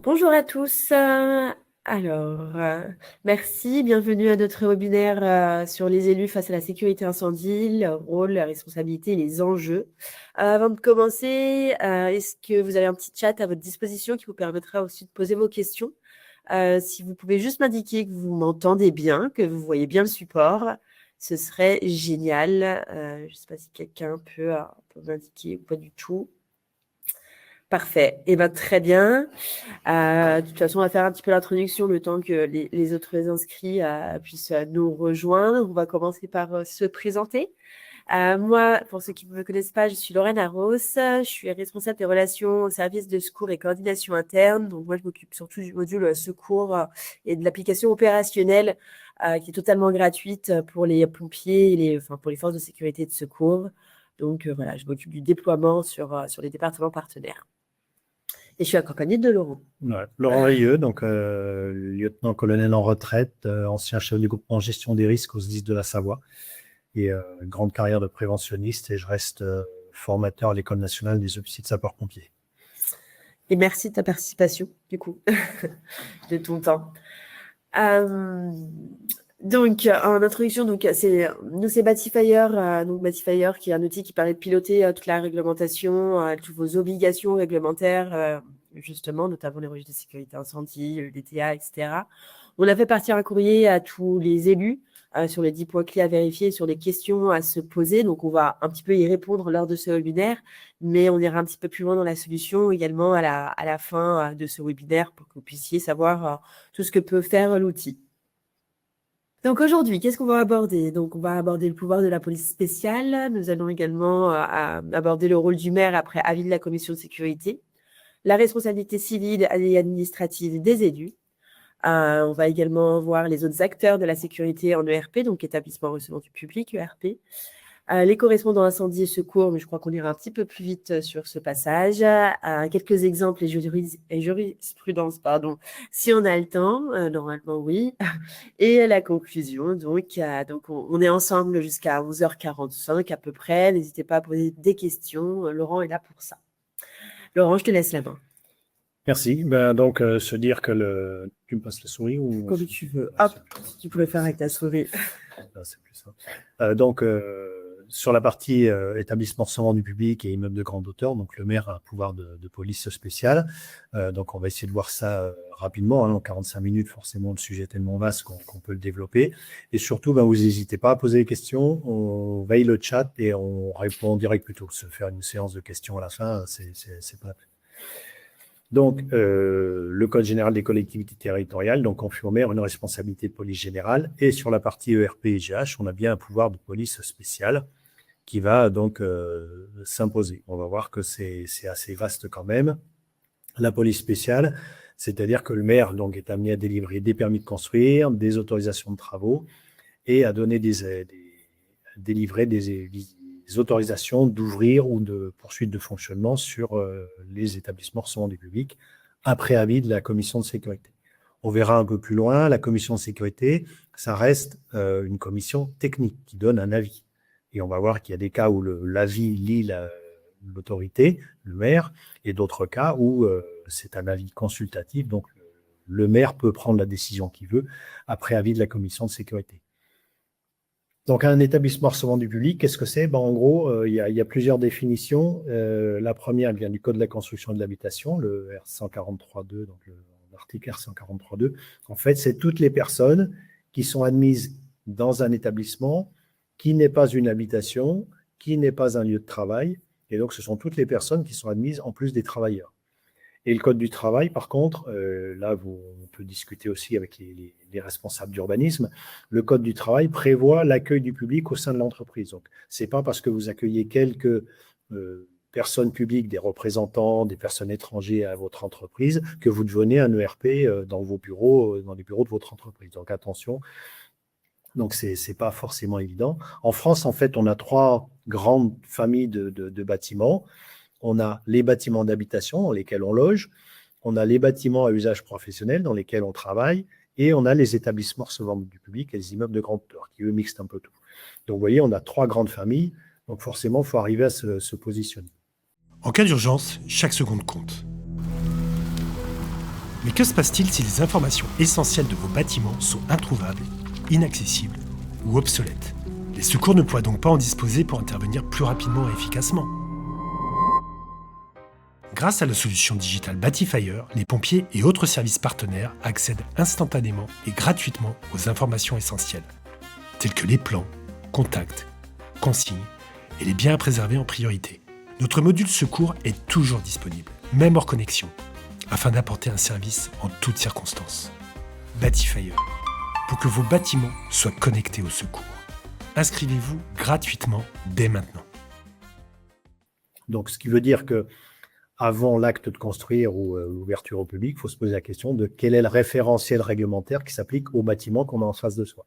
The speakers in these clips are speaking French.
Bonjour à tous. Merci, bienvenue à notre webinaire sur les élus face à la sécurité incendie, leur rôle, la responsabilité et les enjeux. Avant de commencer, est-ce que vous avez un petit chat à votre disposition qui vous permettra aussi de poser vos questions? Si vous pouvez juste m'indiquer que vous m'entendez bien, que vous voyez bien le support, ce serait génial. Je ne sais pas si quelqu'un peut m'indiquer ou pas du tout. Parfait. Eh ben, très bien. De toute façon, on va faire un petit peu l'introduction le temps que les autres inscrits puissent nous rejoindre. On va commencer par se présenter. Moi, pour ceux qui ne me connaissent pas, je suis Lorraine Arros. Je suis responsable des relations au service de secours et coordination interne. Donc, moi, je m'occupe surtout du module secours et de l'application opérationnelle qui est totalement gratuite pour les pompiers et pour les forces de sécurité et de secours. Donc, voilà, je m'occupe du déploiement sur les départements partenaires. Et je suis accompagnée de Laurent. Ouais. Laurent Rieux, donc lieutenant-colonel en retraite, ancien chef du groupement gestion des risques au SDIS de la Savoie et grande carrière de préventionniste, et je reste formateur à l'École nationale des officiers de sapeurs-pompiers. Et merci de ta participation, du coup, de ton temps. Donc, en introduction, c'est Batifire, donc Batifire qui est un outil qui permet de piloter toute la réglementation, toutes vos obligations réglementaires, justement, notamment les registres de sécurité incendie, le DTA, etc. On a fait partir un courrier à tous les élus sur les 10 points clés à vérifier, sur les questions à se poser. Donc, on va un petit peu y répondre lors de ce webinaire, mais on ira un petit peu plus loin dans la solution également à la fin de ce webinaire pour que vous puissiez savoir tout ce que peut faire l'outil. Donc aujourd'hui, qu'est-ce qu'on va aborder? Donc on va aborder le pouvoir de la police spéciale. Nous allons également aborder le rôle du maire après avis de la commission de sécurité, la responsabilité civile et administrative des élus. On va également voir les autres acteurs de la sécurité en ERP, donc établissement recevant du public, ERP. Les correspondants incendie et secours, mais je crois qu'on ira un petit peu plus vite sur ce passage. Quelques exemples et jurisprudence, si on a le temps, normalement oui. Et la conclusion, donc on est ensemble jusqu'à 11h45 à peu près. N'hésitez pas à poser des questions. Laurent est là pour ça. Laurent, je te laisse la main. Merci. Donc, se dire que tu me passes la souris ou... Comme tu veux. Hop, si tu pouvais faire avec ta souris. C'est plus simple. Sur la partie établissement recevant du public et immeuble de grande hauteur, donc le maire a un pouvoir de police spécial. Donc on va essayer de voir ça rapidement. En 45 minutes, forcément, le sujet est tellement vaste qu'on peut le développer. Et surtout, vous n'hésitez pas à poser des questions. On veille le chat et on répond en direct plutôt que se faire une séance de questions à la fin. C'est pas la peine. Donc, le Code général des collectivités territoriales confie au maire une responsabilité de police générale. Et sur la partie ERP et GH, on a bien un pouvoir de police spéciale qui va donc s'imposer. On va voir que c'est assez vaste quand même. La police spéciale, c'est-à-dire que le maire est amené à délivrer des permis de construire, des autorisations de travaux et à donner délivrer des autorisations d'ouvrir ou de poursuite de fonctionnement sur les établissements recevant du public après avis de la commission de sécurité. On verra un peu plus loin, la commission de sécurité, ça reste une commission technique qui donne un avis. Et on va voir qu'il y a des cas où l'avis lie l'autorité, le maire, et d'autres cas où c'est un avis consultatif, donc le maire peut prendre la décision qu'il veut après avis de la commission de sécurité. Donc, un établissement recevant du public, qu'est-ce que c'est? En gros, il y a plusieurs définitions. La première, elle vient du Code de la construction et de l'habitation, le R143.2, donc l'article R143.2. En fait, c'est toutes les personnes qui sont admises dans un établissement qui n'est pas une habitation, qui n'est pas un lieu de travail. Et donc, ce sont toutes les personnes qui sont admises en plus des travailleurs. Et le Code du travail, par contre, là, on peut discuter aussi avec les responsables d'urbanisme. Le Code du travail prévoit l'accueil du public au sein de l'entreprise. Donc, c'est pas parce que vous accueillez quelques personnes publiques, des représentants, des personnes étrangères à votre entreprise, que vous devenez un ERP dans vos bureaux, dans les bureaux de votre entreprise. Donc, attention. Donc, c'est pas forcément évident. En France, en fait, on a 3 grandes familles de bâtiments. On a les bâtiments d'habitation dans lesquels on loge, on a les bâtiments à usage professionnel dans lesquels on travaille, et on a les établissements recevant du public et les immeubles de grande hauteur qui, eux, mixent un peu tout. Donc, vous voyez, on a 3 grandes familles, donc forcément, il faut arriver à se positionner. En cas d'urgence, chaque seconde compte. Mais que se passe-t-il si les informations essentielles de vos bâtiments sont introuvables, inaccessibles ou obsolètes? Les secours ne pourraient donc pas en disposer pour intervenir plus rapidement et efficacement. Grâce à la solution digitale Batifire, les pompiers et autres services partenaires accèdent instantanément et gratuitement aux informations essentielles, telles que les plans, contacts, consignes et les biens à préserver en priorité. Notre module secours est toujours disponible, même hors connexion, afin d'apporter un service en toutes circonstances. Batifire, pour que vos bâtiments soient connectés au secours. Inscrivez-vous gratuitement dès maintenant. Donc, ce qui veut dire que avant l'acte de construire ou l'ouverture au public, il faut se poser la question de quel est le référentiel réglementaire qui s'applique au bâtiment qu'on a en face de soi.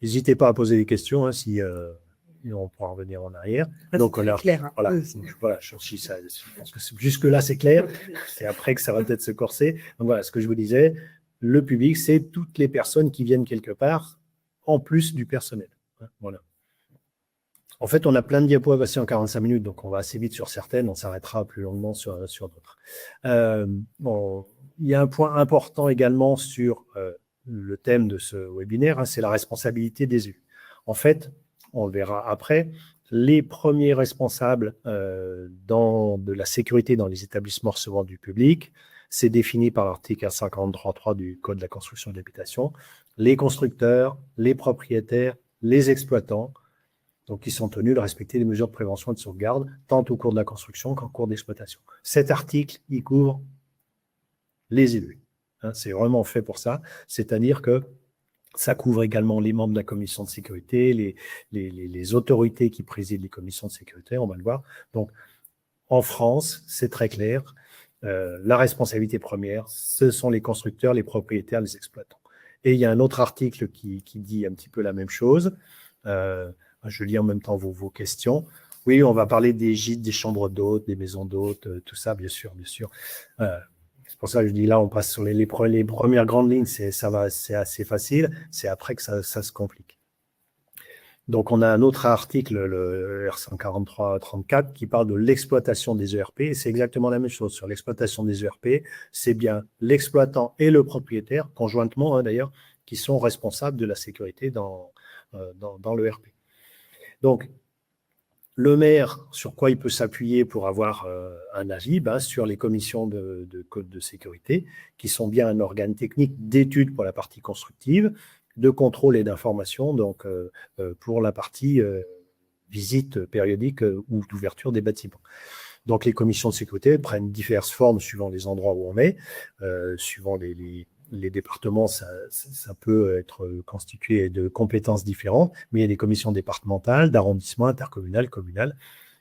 N'hésitez pas à poser des questions, hein, si on pourra revenir en arrière. Donc, c'est clair. Hein. Voilà, je pense que jusque-là, c'est clair. C'est après que ça va peut-être se corser. Donc voilà, ce que je vous disais, le public, c'est toutes les personnes qui viennent quelque part, en plus du personnel. Voilà. En fait, on a plein de diapos à passer en 45 minutes, donc on va assez vite sur certaines, on s'arrêtera plus longuement sur d'autres. Il y a un point important également sur le thème de ce webinaire, hein, c'est la responsabilité des élus. En fait, on le verra après, les premiers responsables de la sécurité dans les établissements recevant du public, c'est défini par l'article 53.3 du Code de la construction et de l'habitation, les constructeurs, les propriétaires, les exploitants, donc ils sont tenus de respecter les mesures de prévention et de sauvegarde, tant au cours de la construction qu'en cours d'exploitation. Cet article, il couvre les élus. Hein, c'est vraiment fait pour ça, c'est-à-dire que ça couvre également les membres de la commission de sécurité, les autorités qui président les commissions de sécurité, on va le voir. Donc, en France, c'est très clair, la responsabilité première, ce sont les constructeurs, les propriétaires, les exploitants. Et il y a un autre article qui dit un petit peu la même chose. Je lis en même temps vos questions. Oui, on va parler des gîtes, des chambres d'hôtes, des maisons d'hôtes, tout ça, bien sûr, bien sûr. C'est pour ça que je dis là, on passe sur les premières grandes lignes, c'est assez facile. C'est après que ça se complique. Donc, on a un autre article, le R143-34, qui parle de l'exploitation des ERP. Et c'est exactement la même chose. Sur l'exploitation des ERP, c'est bien l'exploitant et le propriétaire, conjointement hein, d'ailleurs, qui sont responsables de la sécurité dans l'ERP. Donc, le maire, sur quoi il peut s'appuyer pour avoir un avis? Sur les commissions de code de sécurité, qui sont bien un organe technique d'étude pour la partie constructive, de contrôle et d'information, donc pour la partie visite périodique ou d'ouverture des bâtiments. Donc, les commissions de sécurité prennent diverses formes suivant les endroits où on est, suivant les départements, ça peut être constitué de compétences différentes, mais il y a des commissions départementales, d'arrondissement, intercommunales, communales,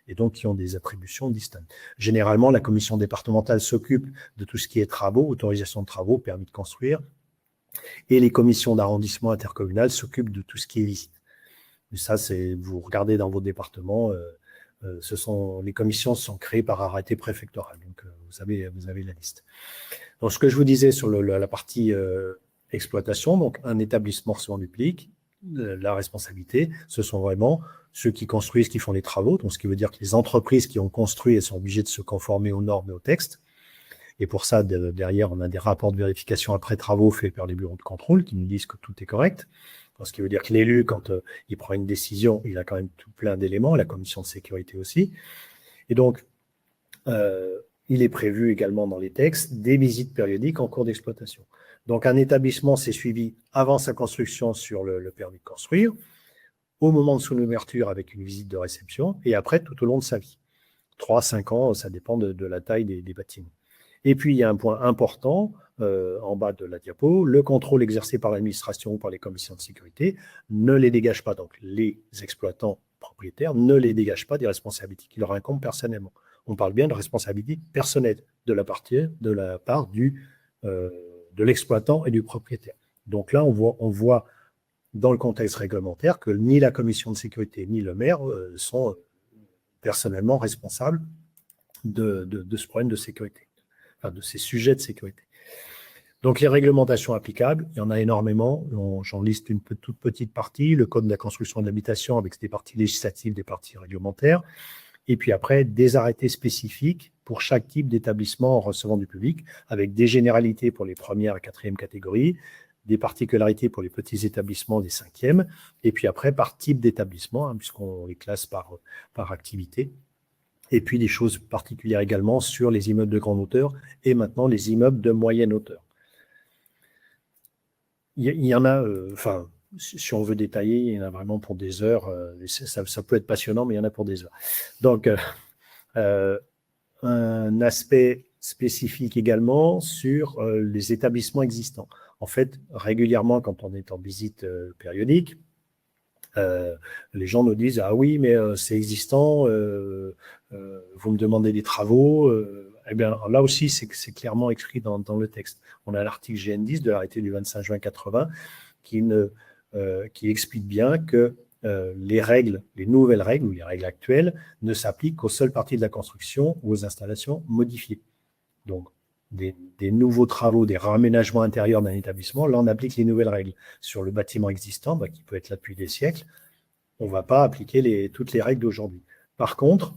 et donc qui ont des attributions distinctes. Généralement, la commission départementale s'occupe de tout ce qui est travaux, autorisation de travaux, permis de construire, et les commissions d'arrondissement intercommunales s'occupent de tout ce qui est visite. Mais ça, vous regardez dans vos départements, les commissions sont créées par arrêté préfectoral, donc vous avez la liste. Donc, ce que je vous disais sur la partie exploitation, donc un établissement recevant du public, la responsabilité, ce sont vraiment ceux qui construisent, qui font les travaux, donc ce qui veut dire que les entreprises qui ont construit, elles sont obligées de se conformer aux normes et aux textes. Et pour ça, derrière, on a des rapports de vérification après travaux faits par les bureaux de contrôle qui nous disent que tout est correct. Ce qui veut dire que l'élu, quand il prend une décision, il a quand même tout plein d'éléments, la commission de sécurité aussi. Et donc, il est prévu également dans les textes des visites périodiques en cours d'exploitation. Donc, un établissement s'est suivi avant sa construction sur le permis de construire, au moment de son ouverture avec une visite de réception, et après tout au long de sa vie. 3-5 ans, ça dépend de la taille des bâtiments. Et puis, il y a un point important, en bas de la diapo, le contrôle exercé par l'administration ou par les commissions de sécurité ne les dégage pas. Donc, les exploitants propriétaires ne les dégagent pas des responsabilités qui leur incombent personnellement. On parle bien de responsabilité personnelle de la part de l'exploitant et du propriétaire. Donc là, on voit dans le contexte réglementaire que ni la commission de sécurité ni le maire sont personnellement responsables de ce problème de sécurité, enfin de ces sujets de sécurité. Donc les réglementations applicables, il y en a énormément, j'en liste une toute petite partie, le code de la construction et de l'habitation avec des parties législatives, des parties réglementaires. et puis après, des arrêtés spécifiques pour chaque type d'établissement recevant du public, avec des généralités pour les premières et quatrièmes catégories, des particularités pour les petits établissements des cinquièmes, et puis après, par type d'établissement, puisqu'on les classe par activité. Et puis des choses particulières également sur les immeubles de grande hauteur et maintenant les immeubles de moyenne hauteur. Il y en a, si on veut détailler, il y en a vraiment pour des heures. Ça peut être passionnant, mais il y en a pour des heures. Donc, un aspect spécifique également sur les établissements existants. En fait, régulièrement, quand on est en visite périodique, les gens nous disent « Ah oui, mais c'est existant, vous me demandez des travaux. » Eh bien, là aussi, c'est clairement écrit dans le texte. On a l'article GN10 de l'arrêté du 25 juin 80 qui explique bien que les nouvelles règles ou les règles actuelles ne s'appliquent qu'aux seules parties de la construction ou aux installations modifiées. Donc, des nouveaux travaux, des réaménagements intérieurs d'un établissement, là, on applique les nouvelles règles. Sur le bâtiment existant, qui peut être là depuis des siècles, on ne va pas appliquer toutes les règles d'aujourd'hui. Par contre,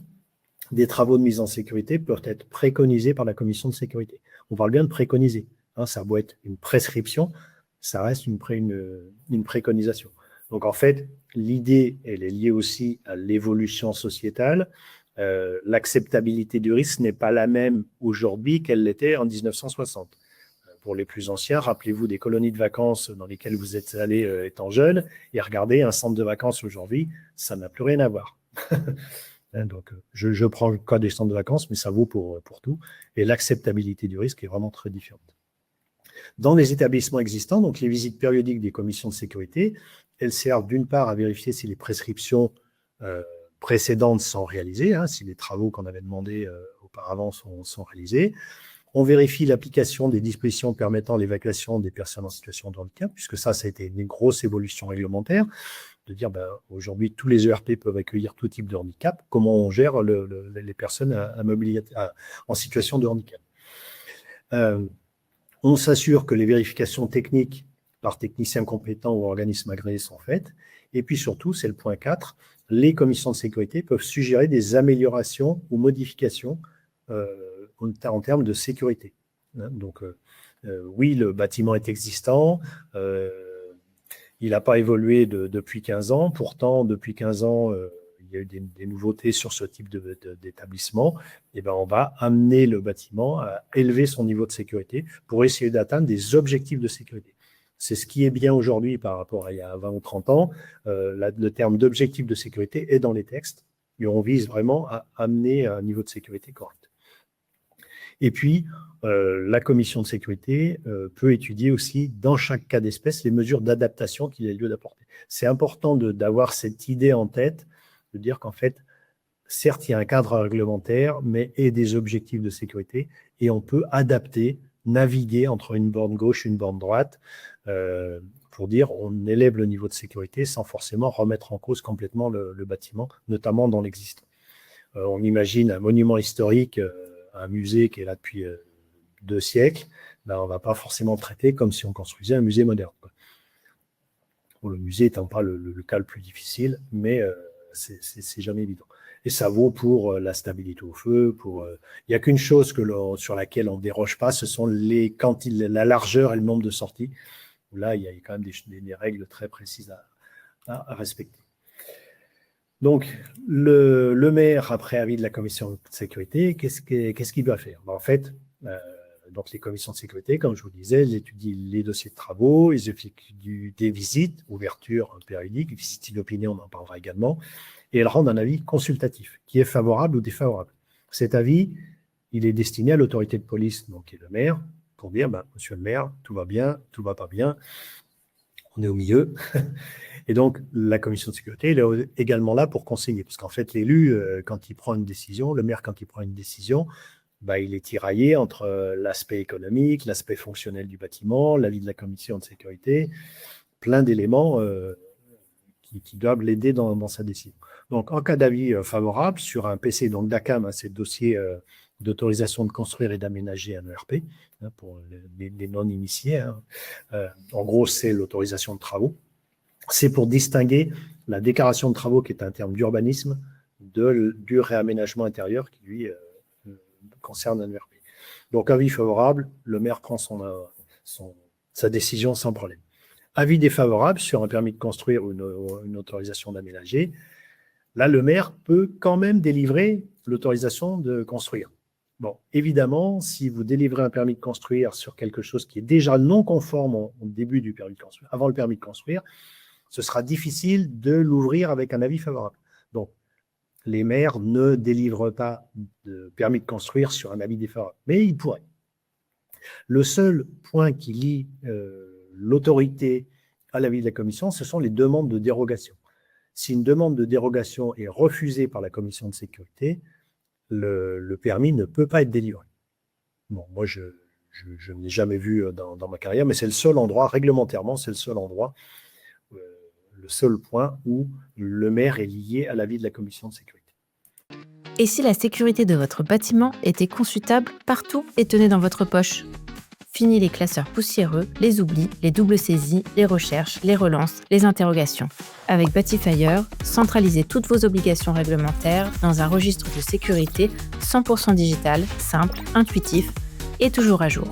des travaux de mise en sécurité peuvent être préconisés par la commission de sécurité. On parle bien de préconiser. Ça doit être une prescription, ça reste une préconisation. Donc, en fait, l'idée, elle est liée aussi à l'évolution sociétale. L'acceptabilité du risque n'est pas la même aujourd'hui qu'elle l'était en 1960. Pour les plus anciens, rappelez-vous des colonies de vacances dans lesquelles vous êtes allés étant jeune, et regardez un centre de vacances aujourd'hui, ça n'a plus rien à voir. Donc, je prends le cas des centres de vacances, mais ça vaut pour tout. Et l'acceptabilité du risque est vraiment très différente. Dans les établissements existants, donc les visites périodiques des commissions de sécurité, elles servent d'une part à vérifier si les prescriptions précédentes sont réalisées, si les travaux qu'on avait demandés auparavant sont réalisés. On vérifie l'application des dispositions permettant l'évacuation des personnes en situation de handicap, puisque ça a été une grosse évolution réglementaire, de dire aujourd'hui tous les ERP peuvent accueillir tout type de handicap. Comment on gère les personnes en situation de handicap? On s'assure que les vérifications techniques par techniciens compétents ou organismes agréés sont faites. Et puis surtout, c'est le point 4, les commissions de sécurité peuvent suggérer des améliorations ou modifications en termes de sécurité. Donc, oui, le bâtiment est existant, il n'a pas évolué depuis 15 ans. Pourtant, depuis 15 ans, il y a eu des nouveautés sur ce type d'établissement. Et on va amener le bâtiment à élever son niveau de sécurité pour essayer d'atteindre des objectifs de sécurité. C'est ce qui est bien aujourd'hui par rapport à il y a 20 ou 30 ans. Le terme d'objectif de sécurité est dans les textes et on vise vraiment à amener un niveau de sécurité correct. Et puis, la commission de sécurité peut étudier aussi, dans chaque cas d'espèce, les mesures d'adaptation qu'il y a lieu d'apporter. C'est important d'avoir cette idée en tête, de dire qu'en fait, certes, il y a un cadre réglementaire, mais et des objectifs de sécurité, et on peut adapter, naviguer entre une borne gauche et une borne droite, pour dire on élève le niveau de sécurité sans forcément remettre en cause complètement le bâtiment, notamment dans l'existant. On imagine un monument historique, un musée qui est là depuis 2 siècles, on ne va pas forcément traiter comme si on construisait un musée moderne. Le musée étant pas le cas le plus difficile, mais c'est jamais évident. Et ça vaut pour la stabilité au feu. Il n'y a qu'une chose sur laquelle on ne déroge pas, ce sont la largeur et le nombre de sorties. Où là, il y a quand même des règles très précises à respecter. Donc, le maire, après avis de la commission de sécurité, qu'est-ce qu'il doit faire? En fait, donc les commissions de sécurité, comme je vous disais, elles étudient les dossiers de travaux, ils effectuent des visites, ouverture périodique, visite d'opinion, on en parlera également, et elles rendent un avis consultatif, qui est favorable ou défavorable. Cet avis, il est destiné à l'autorité de police, donc qui est le maire, pour dire, monsieur le maire, tout va bien, tout va pas bien, on est au milieu. Et donc, la commission de sécurité, elle est également là pour conseiller, parce qu'en fait, l'élu, quand il prend une décision, le maire, quand il prend une décision, il est tiraillé entre l'aspect économique, l'aspect fonctionnel du bâtiment, l'avis de la commission de sécurité, plein d'éléments qui doivent l'aider dans sa décision. Donc, en cas d'avis favorable sur un PC, donc DACAM, c'est le dossier d'autorisation de construire et d'aménager un ERP, pour les non-initiés. En gros, c'est l'autorisation de travaux. C'est pour distinguer la déclaration de travaux, qui est un terme d'urbanisme, du réaménagement intérieur qui, lui, concerne un ERP. Donc, avis favorable, le maire prend sa décision sans problème. Avis défavorable sur un permis de construire ou une autorisation d'aménager, là, le maire peut quand même délivrer l'autorisation de construire. Bon, évidemment, si vous délivrez un permis de construire sur quelque chose qui est déjà non conforme au début du permis de construire, avant le permis de construire, ce sera difficile de l'ouvrir avec un avis favorable. Donc, les maires ne délivrent pas de permis de construire sur un avis défavorable, mais ils pourraient. Le seul point qui lie l'autorité à l'avis de la commission, ce sont les demandes de dérogation. Si une demande de dérogation est refusée par la commission de sécurité, le permis ne peut pas être délivré. Bon, moi, je ne l'ai jamais vu dans ma carrière, mais c'est le seul endroit, réglementairement, c'est le seul endroit, le seul point où le maire est lié à l'avis de la commission de sécurité. Et si la sécurité de votre bâtiment était consultable partout et tenait dans votre poche ? Fini les classeurs poussiéreux, les oublis, les doubles saisies, les recherches, les relances, les interrogations. Avec Batifier, centralisez toutes vos obligations réglementaires dans un registre de sécurité 100% digital, simple, intuitif et toujours à jour.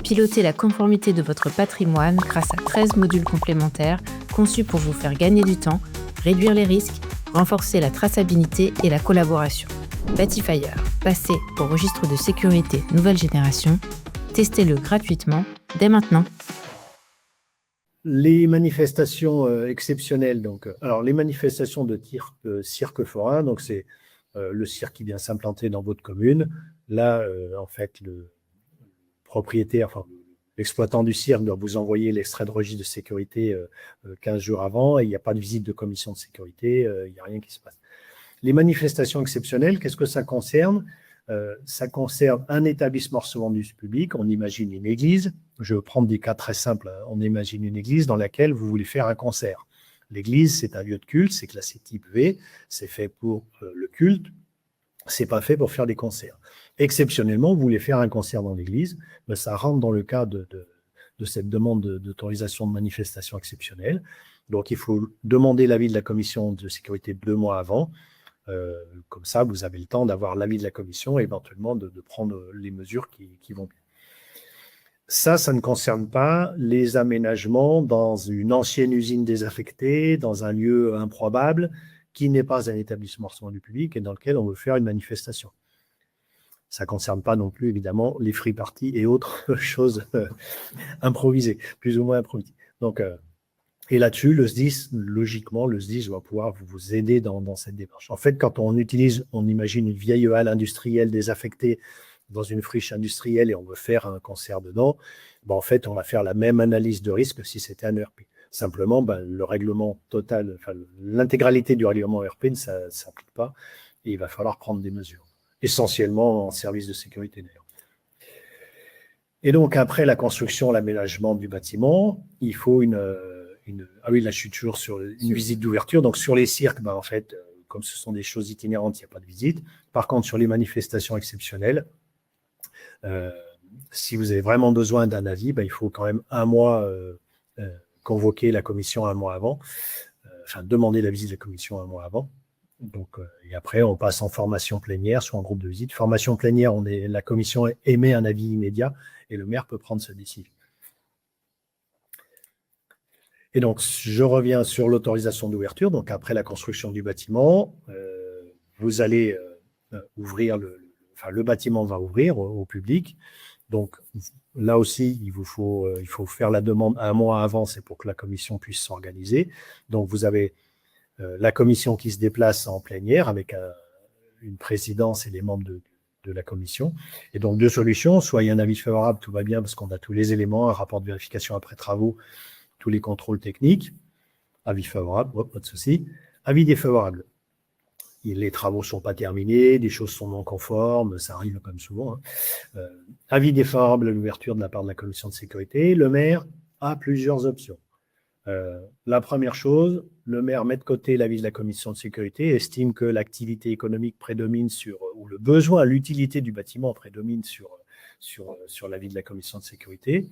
Pilotez la conformité de votre patrimoine grâce à 13 modules complémentaires conçus pour vous faire gagner du temps, réduire les risques, renforcer la traçabilité et la collaboration. Batifier, passez au registre de sécurité nouvelle génération. Testez-le gratuitement dès maintenant. Les manifestations exceptionnelles, donc, alors les manifestations de cirque forain, donc c'est le cirque qui vient s'implanter dans votre commune. Là, en fait, le propriétaire, enfin l'exploitant du cirque doit vous envoyer l'extrait de registre de sécurité 15 jours avant, et il n'y a pas de visite de commission de sécurité, il n'y a rien qui se passe. Les manifestations exceptionnelles, qu'est-ce que ça concerne ? Ça concerne un établissement recevant du public. On imagine une église. Je vais prendre des cas très simples. On imagine une église dans laquelle vous voulez faire un concert. L'église, c'est un lieu de culte, c'est classé type V, c'est fait pour le culte, c'est pas fait pour faire des concerts. Exceptionnellement, vous voulez faire un concert dans l'église, ben ça rentre dans le cas de cette demande d'autorisation de manifestation exceptionnelle. Donc, il faut demander l'avis de la commission de sécurité 2 mois avant. Comme ça, vous avez le temps d'avoir l'avis de la commission et éventuellement de prendre les mesures qui vont bien. Ça ne concerne pas les aménagements dans une ancienne usine désaffectée, dans un lieu improbable, qui n'est pas un établissement recevant du public et dans lequel on veut faire une manifestation. Ça ne concerne pas non plus, évidemment, les free parties et autres choses improvisées, plus ou moins improvisées. Donc, et là-dessus, le SDIS, logiquement, le SDIS va pouvoir vous aider dans cette démarche. En fait, quand on imagine une vieille halle industrielle désaffectée dans une friche industrielle et on veut faire un concert dedans, ben en fait, on va faire la même analyse de risque que si c'était un ERP. Simplement, ben, le règlement total, enfin, l'intégralité du règlement ERP ne s'applique pas et il va falloir prendre des mesures, essentiellement en service de sécurité d'ailleurs. Et donc, après la construction, l'aménagement du bâtiment, il faut ah oui, là, je suis toujours sur une visite d'ouverture. Donc, sur les cirques, ben, en fait, comme ce sont des choses itinérantes, il n'y a pas de visite. Par contre, sur les manifestations exceptionnelles, si vous avez vraiment besoin d'un avis, ben, il faut quand même un mois convoquer la commission un mois avant, enfin, demander la visite de la commission un mois avant. Donc, et après, on passe en formation plénière, soit en groupe de visite. Formation plénière, la commission émet un avis immédiat et le maire peut prendre sa décision. Et donc, je reviens sur l'autorisation d'ouverture. Donc, après la construction du bâtiment, vous allez ouvrir, le bâtiment va ouvrir au public. Donc, là aussi, il faut faire la demande un mois avant, c'est pour que la commission puisse s'organiser. Donc, vous avez la commission qui se déplace en plénière avec une présidence et les membres de la commission. Et donc, 2 solutions. Soit il y a un avis favorable, tout va bien parce qu'on a tous les éléments, un rapport de vérification après travaux, tous les contrôles techniques. Avis favorable, pas de souci. Avis défavorable. Les travaux ne sont pas terminés, des choses sont non conformes, ça arrive comme souvent. Avis défavorable à l'ouverture de la part de la commission de sécurité. Le maire a plusieurs options. La première chose, le maire met de côté l'avis de la commission de sécurité, estime que l'activité économique prédomine ou le besoin, l'utilité du bâtiment prédomine sur l'avis de la commission de sécurité.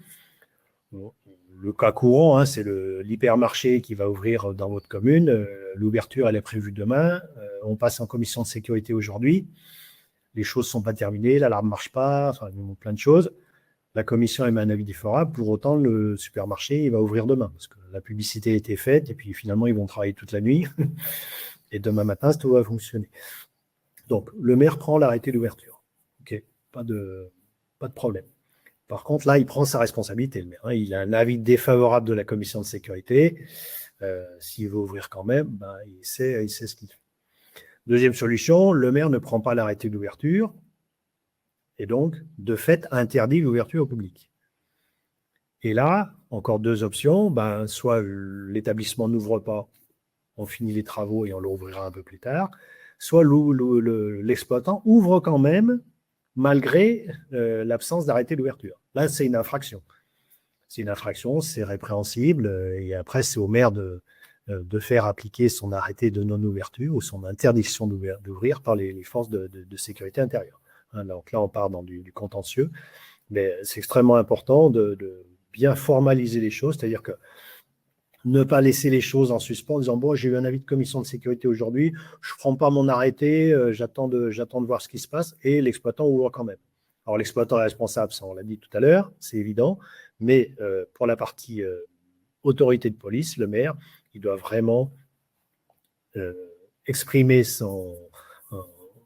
Le cas courant, hein, c'est l'hypermarché qui va ouvrir dans votre commune. L'ouverture, elle est prévue demain. On passe en commission de sécurité aujourd'hui. Les choses ne sont pas terminées, l'alarme ne marche pas, enfin, plein de choses. La commission émet un avis défavorable. Pour autant, le supermarché, il va ouvrir demain parce que la publicité a été faite et puis finalement, ils vont travailler toute la nuit. Et demain matin, tout va fonctionner. Donc, le maire prend l'arrêté d'ouverture. OK, pas de problème. Par contre, là, il prend sa responsabilité, le maire. Hein. Il a un avis défavorable de la commission de sécurité. S'il veut ouvrir quand même, ben, il sait ce qu'il fait. Deuxième solution, le maire ne prend pas l'arrêté d'ouverture et donc, de fait, interdit l'ouverture au public. Et là, encore deux options. Ben, soit l'établissement n'ouvre pas, on finit les travaux et on le rouvrira un peu plus tard, soit l'exploitant ouvre quand même, malgré l'absence d'arrêté d'ouverture. Là, c'est une infraction. C'est une infraction, c'est répréhensible, et après, c'est au maire de faire appliquer son arrêté de non-ouverture ou son interdiction d'ouvrir par les forces de sécurité intérieure. Hein, donc là, on part dans du contentieux, mais c'est extrêmement important de bien formaliser les choses, c'est-à-dire que ne pas laisser les choses en suspens en disant « bon, j'ai eu un avis de commission de sécurité aujourd'hui, je ne prends pas mon arrêté, j'attends de voir ce qui se passe » et l'exploitant ouvre quand même. Alors, l'exploitant est responsable, ça on l'a dit tout à l'heure, c'est évident, mais pour la partie autorité de police, le maire, il doit vraiment exprimer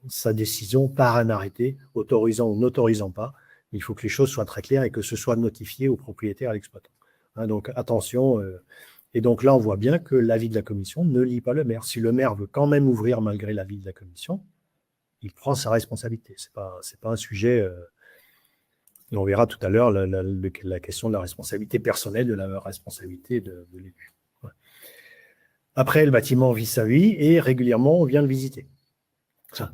sa décision par un arrêté, autorisant ou n'autorisant pas. Il faut que les choses soient très claires et que ce soit notifié au propriétaire et à l'exploitant. Hein, donc, attention. Et donc là, on voit bien que l'avis de la commission ne lie pas le maire. Si le maire veut quand même ouvrir malgré l'avis de la commission, il prend sa responsabilité. C'est pas un sujet... et on verra tout à l'heure la question de la responsabilité personnelle, de la responsabilité de l'élu. Ouais. Après, le bâtiment vit sa vie et régulièrement, on vient le visiter. Ça.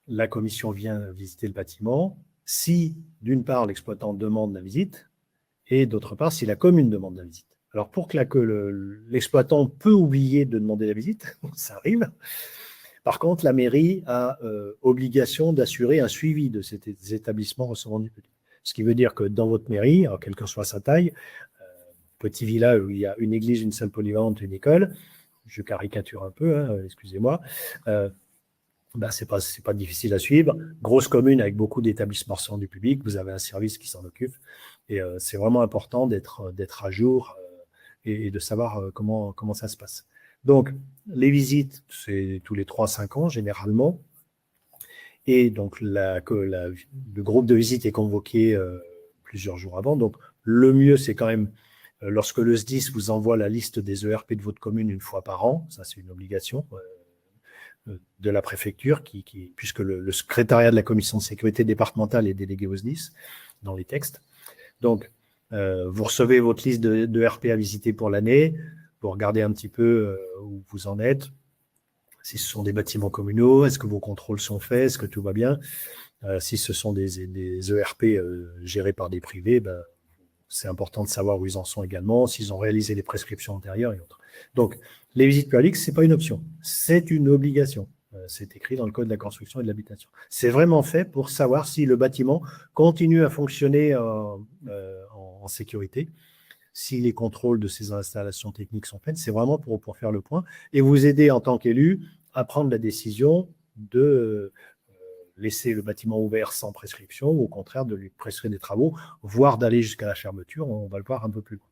La commission vient visiter le bâtiment si, d'une part, l'exploitant demande la visite et, d'autre part, si la commune demande la visite. Alors, pour que l'exploitant peut oublier de demander la visite, ça arrive. Par contre, la mairie a obligation d'assurer un suivi de ces établissements recevant du public. Ce qui veut dire que dans votre mairie, alors quelle que soit sa taille, petit village où il y a une église, une salle polyvalente, une école, je caricature un peu, hein, excusez-moi, c'est pas difficile à suivre. Grosse commune avec beaucoup d'établissements recevant du public, vous avez un service qui s'en occupe. Et c'est vraiment important d'être à jour et de savoir comment ça se passe. Donc, les visites, c'est tous les 3-5 ans généralement. Et donc, le groupe de visite est convoqué plusieurs jours avant. Donc, le mieux, c'est quand même, lorsque le SDIS vous envoie la liste des ERP de votre commune une fois par an, ça c'est une obligation de la préfecture, puisque le secrétariat de la commission de sécurité départementale est délégué au SDIS dans les textes. Donc, vous recevez votre liste de ERP à visiter pour l'année, vous regardez un petit peu où vous en êtes, si ce sont des bâtiments communaux, est-ce que vos contrôles sont faits, est-ce que tout va bien. Si ce sont des ERP gérés par des privés, c'est important de savoir où ils en sont également, s'ils ont réalisé les prescriptions antérieures et autres. Donc, les visites périodiques, ce n'est pas une option, c'est une obligation. C'est écrit dans le Code de la construction et de l'habitation. C'est vraiment fait pour savoir si le bâtiment continue à fonctionner en sécurité, si les contrôles de ces installations techniques sont faits. C'est vraiment pour faire le point et vous aider en tant qu'élu à prendre la décision de laisser le bâtiment ouvert sans prescription ou au contraire de lui prescrire des travaux, voire d'aller jusqu'à la fermeture. On va le voir un peu plus loin.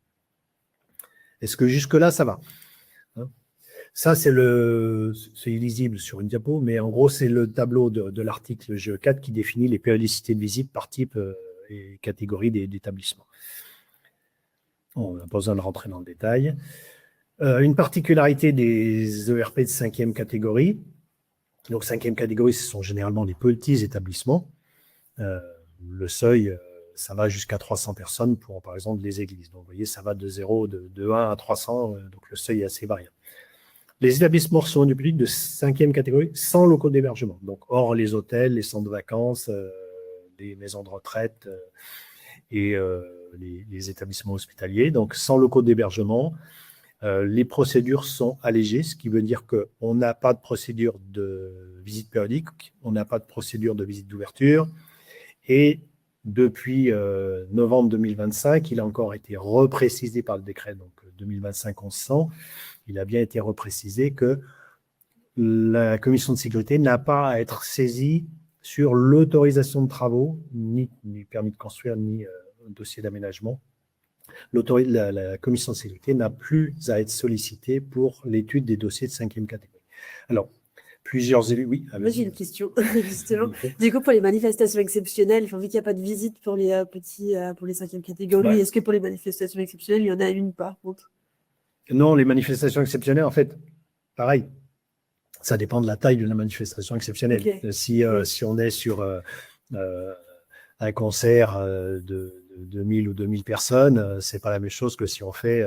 Est-ce que jusque-là, ça va ? Ça, c'est illisible sur une diapo, mais en gros, c'est le tableau de l'article GE4 qui définit les périodicités de visite par type et catégorie d'établissements. On n'a pas besoin de rentrer dans le détail. Une particularité des ERP de 5e catégorie. Donc, 5e catégorie, ce sont généralement les petits établissements. Le seuil, ça va jusqu'à 300 personnes pour, par exemple, les églises. Donc, vous voyez, ça va de 1 à 300, donc le seuil est assez variable. Les établissements recevant du public de 5e catégorie sans locaux d'hébergement. Donc, hors les hôtels, les centres de vacances, les maisons de retraite et les établissements hospitaliers. Donc, sans locaux d'hébergement, les procédures sont allégées, ce qui veut dire qu'on n'a pas de procédure de visite périodique, on n'a pas de procédure de visite d'ouverture et depuis novembre 2025, il a encore été reprécisé par le décret, donc 2025-1100, il a bien été reprécisé que la commission de sécurité n'a pas à être saisie sur l'autorisation de travaux, ni permis de construire, ni dossier d'aménagement. La commission de sécurité n'a plus à être sollicitée pour l'étude des dossiers de 5e catégorie. Alors, plusieurs élus, oui. Moi, j'ai une question, justement. Du coup, pour les manifestations exceptionnelles, vu qu'il n'y a pas de visite pour les pour les 5e catégories, Ouais. est-ce que pour les manifestations exceptionnelles, il y en a une par contre? Non, les manifestations exceptionnelles, en fait, pareil, ça dépend de la taille de la manifestation exceptionnelle. Okay. Si on est sur un concert de 1000 ou 2000 personnes, c'est pas la même chose que si on fait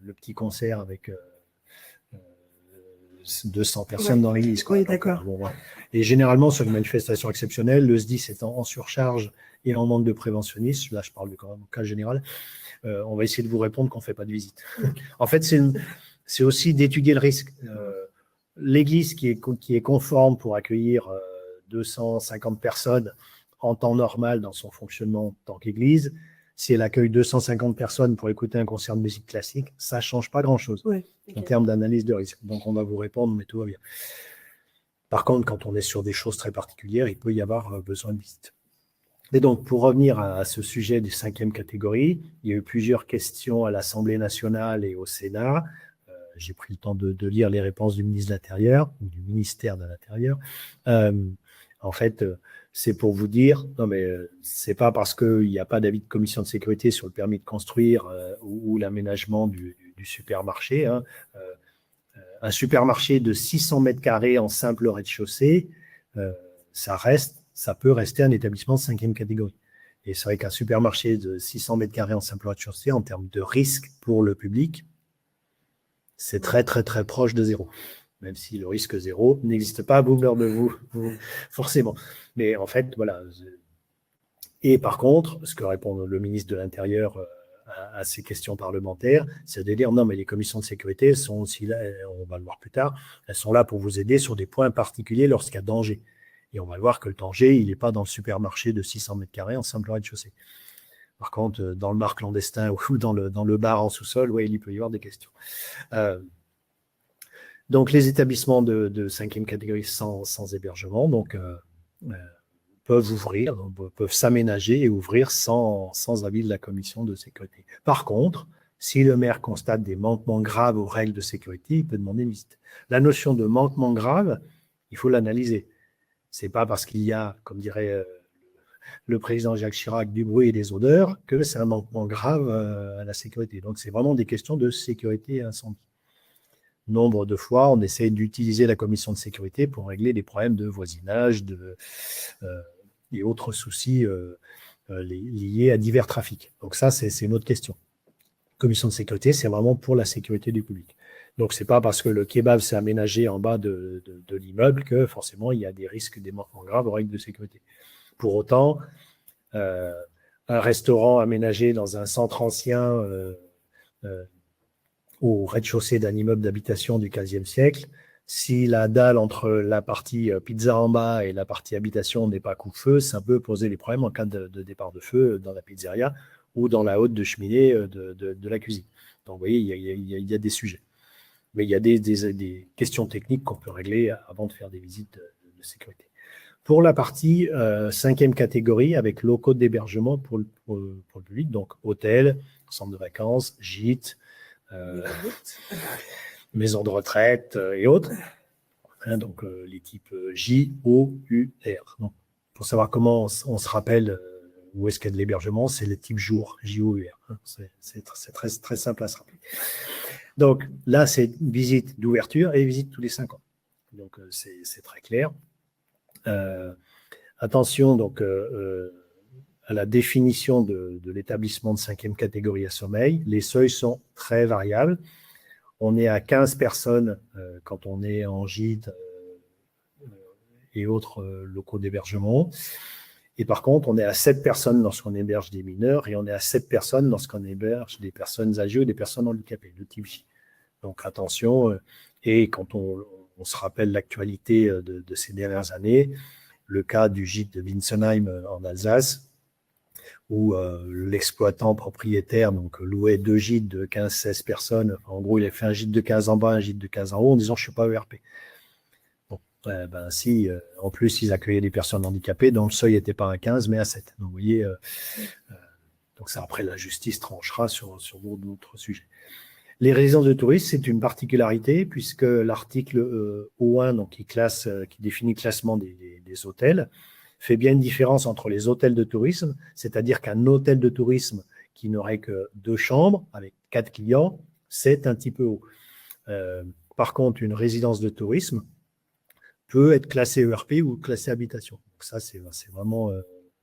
le petit concert avec 200 personnes dans l'église. Oui, d'accord. Bon, ouais. Et généralement, sur une manifestation exceptionnelle, le SDIS étant en surcharge et en manque de préventionnistes, là je parle du cas général, on va essayer de vous répondre qu'on ne fait pas de visite. En fait, c'est aussi d'étudier le risque. L'église qui est conforme pour accueillir 250 personnes en temps normal dans son fonctionnement en tant qu'église, si elle accueille 250 personnes pour écouter un concert de musique classique, ça ne change pas grand-chose en termes d'analyse de risque. Donc, on va vous répondre, mais tout va bien. Par contre, quand on est sur des choses très particulières, il peut y avoir besoin de visite. Et donc, pour revenir à ce sujet des 5e catégories, il y a eu plusieurs questions à l'Assemblée nationale et au Sénat. J'ai pris le temps de lire les réponses du ministre de l'Intérieur, ou du ministère de l'Intérieur. En fait, c'est pour vous dire, non mais c'est pas parce qu'il n'y a pas d'avis de commission de sécurité sur le permis de construire ou l'aménagement du supermarché. Hein. Un supermarché de 600 mètres carrés en simple rez-de-chaussée, ça peut rester un établissement de 5e catégorie. Et c'est vrai qu'un supermarché de 600 mètres carrés en simple rez-de-chaussée, en termes de risque pour le public, c'est très, très, très proche de zéro. Même si le risque zéro n'existe pas à boomer de vous, forcément. Mais en fait, voilà. Et par contre, ce que répond le ministre de l'Intérieur à ces questions parlementaires, c'est de dire non, mais les commissions de sécurité sont aussi là, on va le voir plus tard, elles sont là pour vous aider sur des points particuliers lorsqu'il y a danger. Et on va voir que le danger, il n'est pas dans le supermarché de 600 mètres carrés en simple rez-de-chaussée. Par contre, dans le bar clandestin ou dans le bar en sous-sol, ouais, il peut y avoir des questions. Donc, les établissements de 5e catégorie sans hébergement peuvent ouvrir, peuvent s'aménager et ouvrir sans avis de la commission de sécurité. Par contre, si le maire constate des manquements graves aux règles de sécurité, il peut demander une visite. La notion de manquement grave, il faut l'analyser. C'est pas parce qu'il y a, comme dirait le président Jacques Chirac, du bruit et des odeurs, que c'est un manquement grave à la sécurité. Donc, c'est vraiment des questions de sécurité et incendie. Nombre de fois, on essaie d'utiliser la commission de sécurité pour régler des problèmes de voisinage et autres soucis liés à divers trafics. Donc ça, c'est une autre question. Commission de sécurité, c'est vraiment pour la sécurité du public. Donc, c'est pas parce que le kebab s'est aménagé en bas de l'immeuble que forcément, il y a des risques, des manquements graves aux règles de sécurité. Pour autant, un restaurant aménagé dans un centre ancien au rez-de-chaussée d'un immeuble d'habitation du XVe siècle, si la dalle entre la partie pizza en bas et la partie habitation n'est pas coupe-feu, ça peut poser des problèmes en cas de départ de feu dans la pizzeria ou dans la haute de cheminée de la cuisine. Donc, vous voyez, il y a des sujets. Mais il y a des questions techniques qu'on peut régler avant de faire des visites de sécurité. Pour la partie 5e catégorie, avec locaux d'hébergement pour le public, donc hôtel, centre de vacances, gîtes, maisons de retraite et autres. Hein, donc, les types J-O-U-R. Donc, pour savoir comment on se rappelle où est-ce qu'il y a de l'hébergement, c'est le type jour, J-O-U-R. Hein, c'est très, très simple à se rappeler. Donc, là, c'est visite d'ouverture et visite tous les 5 ans. Donc, c'est très clair. Attention, donc, à la définition de l'établissement de 5e catégorie à sommeil. Les seuils sont très variables. On est à 15 personnes quand on est en gîte et autres locaux d'hébergement. Et par contre, on est à 7 personnes lorsqu'on héberge des mineurs et on est à 7 personnes lorsqu'on héberge des personnes âgées ou des personnes handicapées, de type J. Donc attention, et quand on se rappelle l'actualité de ces dernières années, le cas du gîte de Winsenheim en Alsace, où l'exploitant propriétaire donc louait 2 gîtes de 15-16 personnes. En gros, il a fait un gîte de 15 en bas, un gîte de 15 en haut, en disant « je ne suis pas ERP ». Bon, si, en plus, ils accueillaient des personnes handicapées, donc le seuil n'était pas à 15, mais à 7. Donc, vous voyez, donc ça, après, la justice tranchera sur d'autres sujets. Les résidences de tourisme, c'est une particularité, puisque l'article O1, donc qui définit le classement des hôtels, fait bien une différence entre les hôtels de tourisme, c'est-à-dire qu'un hôtel de tourisme qui n'aurait que 2 chambres avec 4 clients, c'est un petit peu haut. Par contre, une résidence de tourisme peut être classée ERP ou classée habitation. Donc ça, c'est vraiment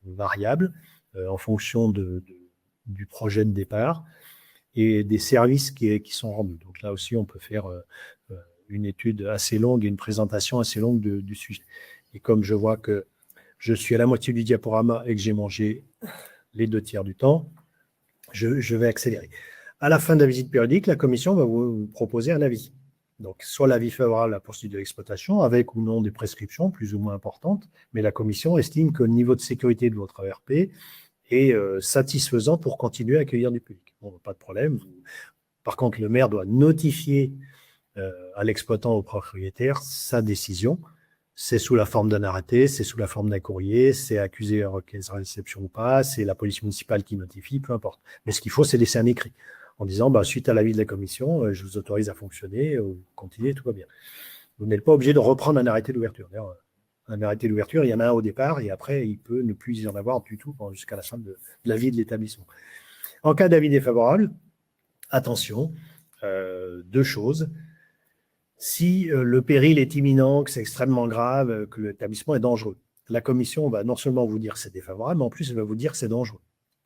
variable en fonction du projet de départ et des services qui sont rendus. Donc là aussi, on peut faire une étude assez longue et une présentation assez longue du sujet. Et comme je vois que je suis à la moitié du diaporama et que j'ai mangé les 2/3 du temps, je vais accélérer. À la fin de la visite périodique, la commission va vous proposer un avis. Donc, soit l'avis favorable à la poursuite de l'exploitation, avec ou non des prescriptions plus ou moins importantes, mais la commission estime que le niveau de sécurité de votre ERP est satisfaisant pour continuer à accueillir du public. Bon, pas de problème. Par contre, le maire doit notifier à l'exploitant, au propriétaire, sa décision. C'est sous la forme d'un arrêté, c'est sous la forme d'un courrier, c'est accusé à requête de réception ou pas, c'est la police municipale qui notifie, peu importe. Mais ce qu'il faut, c'est laisser un écrit en disant, suite à l'avis de la commission, je vous autorise à fonctionner, continuer, tout va bien. Vous n'êtes pas obligé de reprendre un arrêté d'ouverture. D'ailleurs, un arrêté d'ouverture, il y en a un au départ et après, il peut ne plus y en avoir du tout jusqu'à la fin de l'avis de l'établissement. En cas d'avis défavorable, attention, 2 choses. Si le péril est imminent, que c'est extrêmement grave, que l'établissement est dangereux, la commission va non seulement vous dire que c'est défavorable, mais en plus, elle va vous dire que c'est dangereux.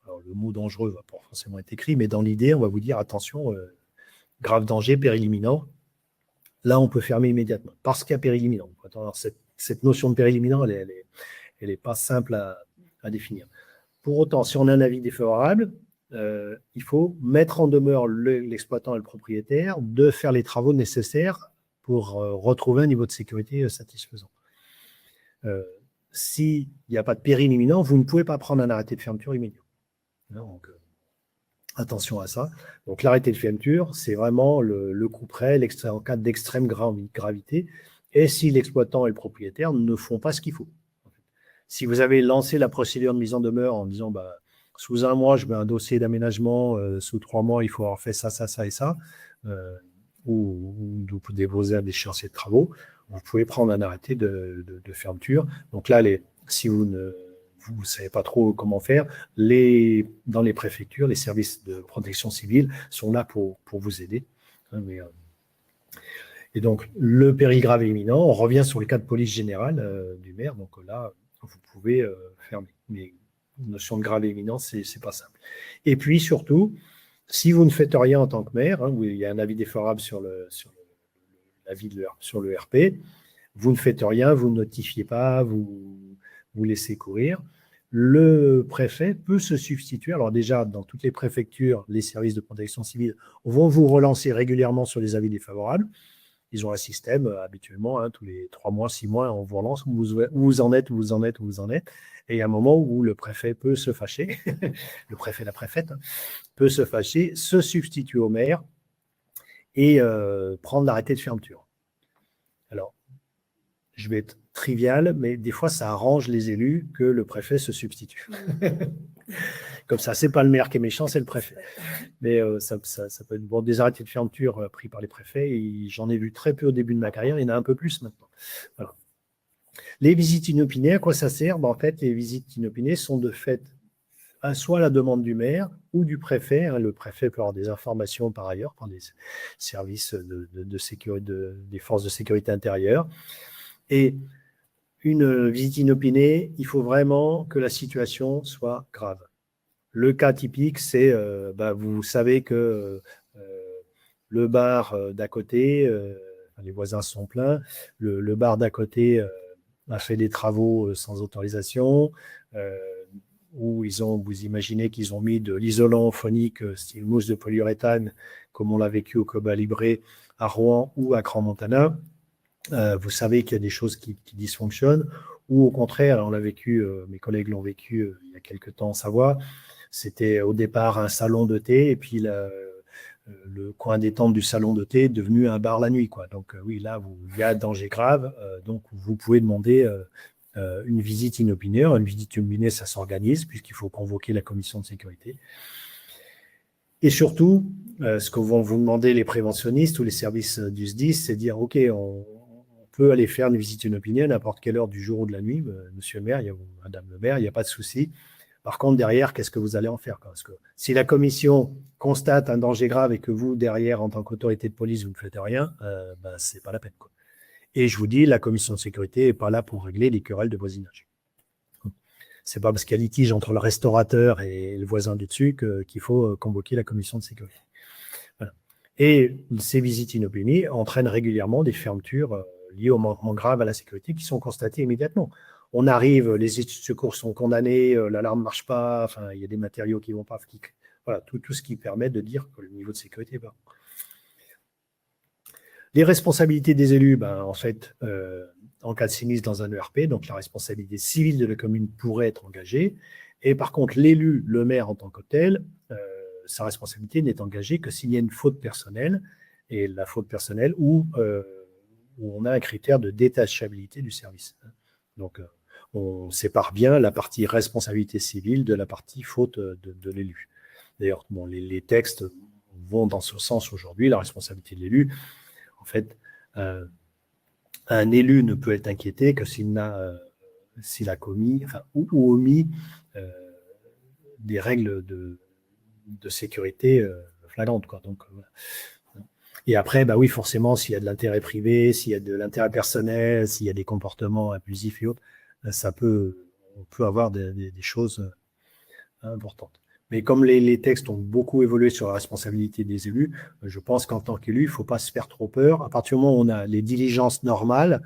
Alors, le mot dangereux ne va pas forcément être écrit, mais dans l'idée, on va vous dire attention, grave danger, péril imminent. Là, on peut fermer immédiatement parce qu'il y a péril imminent. Alors, cette notion de péril imminent, elle n'est pas simple à définir. Pour autant, si on a un avis défavorable, il faut mettre en demeure l'exploitant et le propriétaire de faire les travaux nécessaires pour retrouver un niveau de sécurité satisfaisant. S'il n'y a pas de péril imminent, vous ne pouvez pas prendre un arrêté de fermeture immédiat. Donc, attention à ça. Donc, l'arrêté de fermeture, c'est vraiment le coup près, en cas d'extrême gravité, et si l'exploitant et le propriétaire ne font pas ce qu'il faut. Si vous avez lancé la procédure de mise en demeure en disant sous 1 mois, je mets un dossier d'aménagement, sous 3 mois, il faut avoir fait ça, ça, ça et ça, ou vous déposer un échéancier de travaux, vous pouvez prendre un arrêté de fermeture. Donc là, si vous ne savez pas trop comment faire, dans les préfectures, les services de protection civile sont là pour vous aider. Et donc, le péril grave et imminent, on revient sur le cas de police générale du maire. Donc là, vous pouvez fermer. Mais la notion de grave et imminent, c'est pas simple. Et puis, surtout, si vous ne faites rien en tant que maire, où il y a un avis défavorable sur le RP, vous ne faites rien, vous ne notifiez pas, vous laissez courir. Le préfet peut se substituer. Alors déjà, dans toutes les préfectures, les services de protection civile vont vous relancer régulièrement sur les avis défavorables. Ils ont un système habituellement, tous les 3 mois, 6 mois, on vous relance, où vous en êtes. Et il y a un moment où le préfet peut se fâcher, le préfet, la préfète, peut se fâcher, se substituer au maire et prendre l'arrêté de fermeture. Alors, je vais être trivial, mais des fois, ça arrange les élus que le préfet se substitue. Comme ça, c'est pas le maire qui est méchant, c'est le préfet. Mais ça peut être des arrêtés de fermeture pris par les préfets. Et j'en ai vu très peu au début de ma carrière. Il y en a un peu plus maintenant. Voilà. Les visites inopinées, à quoi ça sert? En fait, les visites inopinées sont de fait soit à la demande du maire ou du préfet. Le préfet peut avoir des informations par ailleurs par des services de sécurité, des forces de sécurité intérieure. Et une visite inopinée, il faut vraiment que la situation soit grave. Le cas typique, c'est, vous savez que le bar d'à côté, les voisins sont pleins, le bar d'à côté a fait des travaux sans autorisation, où vous imaginez qu'ils ont mis de l'isolant phonique style mousse de polyuréthane, comme on l'a vécu au Coba Libre à Rouen ou à Crans-Montana. Vous savez qu'il y a des choses qui dysfonctionnent, ou au contraire, on l'a vécu, mes collègues l'ont vécu il y a quelques temps en Savoie, c'était au départ un salon de thé, et puis le coin détente du salon de thé est devenu un bar la nuit, quoi. Donc oui, là, il y a danger grave, donc vous pouvez demander une visite inopinée. Une visite inopinée, ça s'organise, puisqu'il faut convoquer la commission de sécurité. Et surtout, ce que vont vous demander les préventionnistes ou les services du SDIS, c'est de dire, OK, on peut aller faire une visite inopinée à n'importe quelle heure du jour ou de la nuit, monsieur le maire, madame le maire, il n'y a pas de souci. Par contre, derrière, qu'est-ce que vous allez en faire? Parce que si la commission constate un danger grave et que vous, derrière, en tant qu'autorité de police, vous ne faites rien, c'est pas la peine, quoi. Et je vous dis, la commission de sécurité n'est pas là pour régler les querelles de voisinage. C'est pas parce qu'il y a litige entre le restaurateur et le voisin du dessus qu'il faut convoquer la commission de sécurité. Voilà. Et ces visites inopinées entraînent régulièrement des fermetures liées au manquement grave à la sécurité qui sont constatées immédiatement. On arrive, les études de secours sont condamnées, l'alarme ne marche pas, enfin, il y a des matériaux qui ne vont pas. Voilà, tout ce qui permet de dire que le niveau de sécurité est bas. Les responsabilités des élus, en fait, en cas de sinistre dans un ERP, donc la responsabilité civile de la commune pourrait être engagée. Et par contre, l'élu, le maire en tant que tel, sa responsabilité n'est engagée que s'il y a une faute personnelle, et la faute personnelle où on a un critère de détachabilité du service. Donc, on sépare bien la partie responsabilité civile de la partie faute de l'élu. D'ailleurs, les textes vont dans ce sens aujourd'hui, la responsabilité de l'élu. En fait, un élu ne peut être inquiété que s'il a commis ou omis des règles de sécurité flagrantes, quoi. Donc, et après, oui, forcément, s'il y a de l'intérêt privé, s'il y a de l'intérêt personnel, s'il y a des comportements abusifs et autres, on peut avoir des choses importantes. Mais comme les textes ont beaucoup évolué sur la responsabilité des élus, je pense qu'en tant qu'élu, il ne faut pas se faire trop peur. À partir du moment où on a les diligences normales,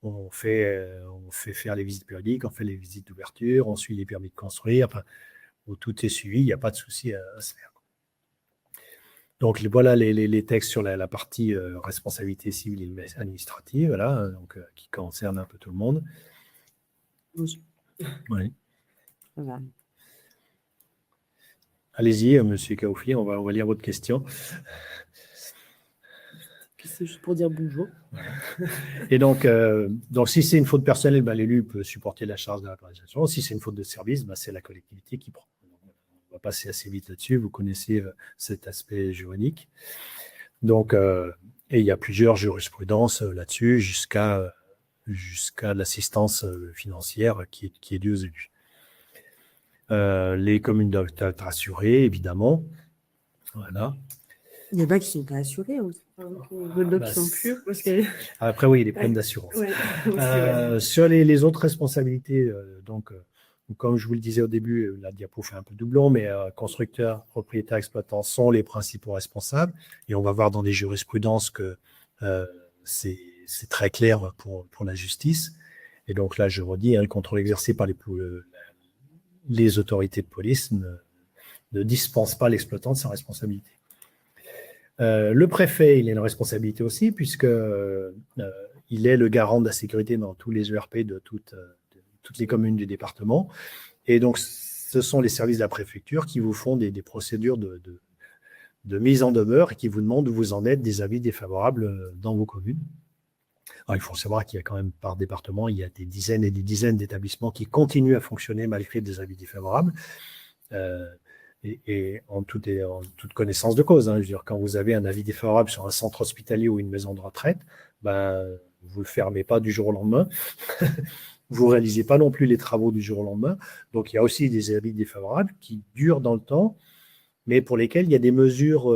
on fait faire les visites périodiques, on fait les visites d'ouverture, on suit les permis de construire, où tout est suivi, il n'y a pas de souci à se faire. Donc voilà les textes sur la partie responsabilité civile et administrative, voilà, donc, qui concerne un peu tout le monde. Oui. Voilà. Allez-y, monsieur Kaoufi, on va lire votre question. C'est juste pour dire bonjour. Et donc si c'est une faute personnelle, l'élu peut supporter la charge de la réparation. Si c'est une faute de service, c'est la collectivité qui prend. On va passer assez vite là-dessus. Vous connaissez cet aspect juridique. Donc, et il y a plusieurs jurisprudences là-dessus jusqu'à l'assistance financière qui est due aux élus. Les communes doivent être assurées, évidemment. Voilà. Il y en a qui ne sont pas assurés. Qui sont plus. Parce que... Après, oui, les problèmes d'assurance. Ouais. Sur les autres responsabilités, comme je vous le disais au début, la diapo fait un peu doublon, mais constructeurs, propriétaires, exploitants sont les principaux responsables. Et on va voir dans les jurisprudences que c'est très clair pour la justice. Et donc là, je redis, le contrôle exercé par les autorités de police ne dispense pas l'exploitant de sa responsabilité. Le préfet, il a une responsabilité aussi, puisque il est le garant de la sécurité dans tous les ERP de toutes les communes du département. Et donc, ce sont les services de la préfecture qui vous font des procédures de mise en demeure et qui vous demandent où vous en êtes des avis défavorables dans vos communes. Alors, il faut savoir qu'il y a quand même par département, il y a des dizaines et des dizaines d'établissements qui continuent à fonctionner malgré des avis défavorables. Et en toute connaissance de cause. Je veux dire, quand vous avez un avis défavorable sur un centre hospitalier ou une maison de retraite, vous ne le fermez pas du jour au lendemain. Vous ne réalisez pas non plus les travaux du jour au lendemain. Donc, il y a aussi des avis défavorables qui durent dans le temps, mais pour lesquels il y a des mesures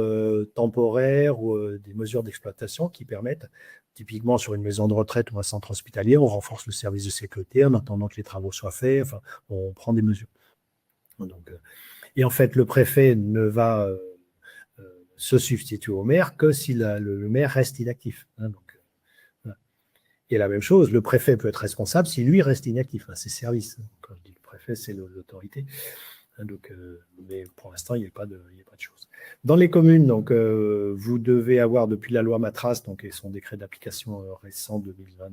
temporaires ou des mesures d'exploitation qui permettent, typiquement sur une maison de retraite ou un centre hospitalier, on renforce le service de sécurité en attendant que les travaux soient faits. Enfin, on prend des mesures. Donc, et en fait, le préfet ne va se substituer au maire que si le maire reste inactif. Donc, voilà. Et la même chose, le préfet peut être responsable si lui reste inactif. C'est service. Quand je dis le préfet, c'est l'autorité. Donc, mais pour l'instant, il n'y a pas de chose. Dans les communes, donc, vous devez avoir depuis la loi Matras, donc, et son décret d'application récent 2020,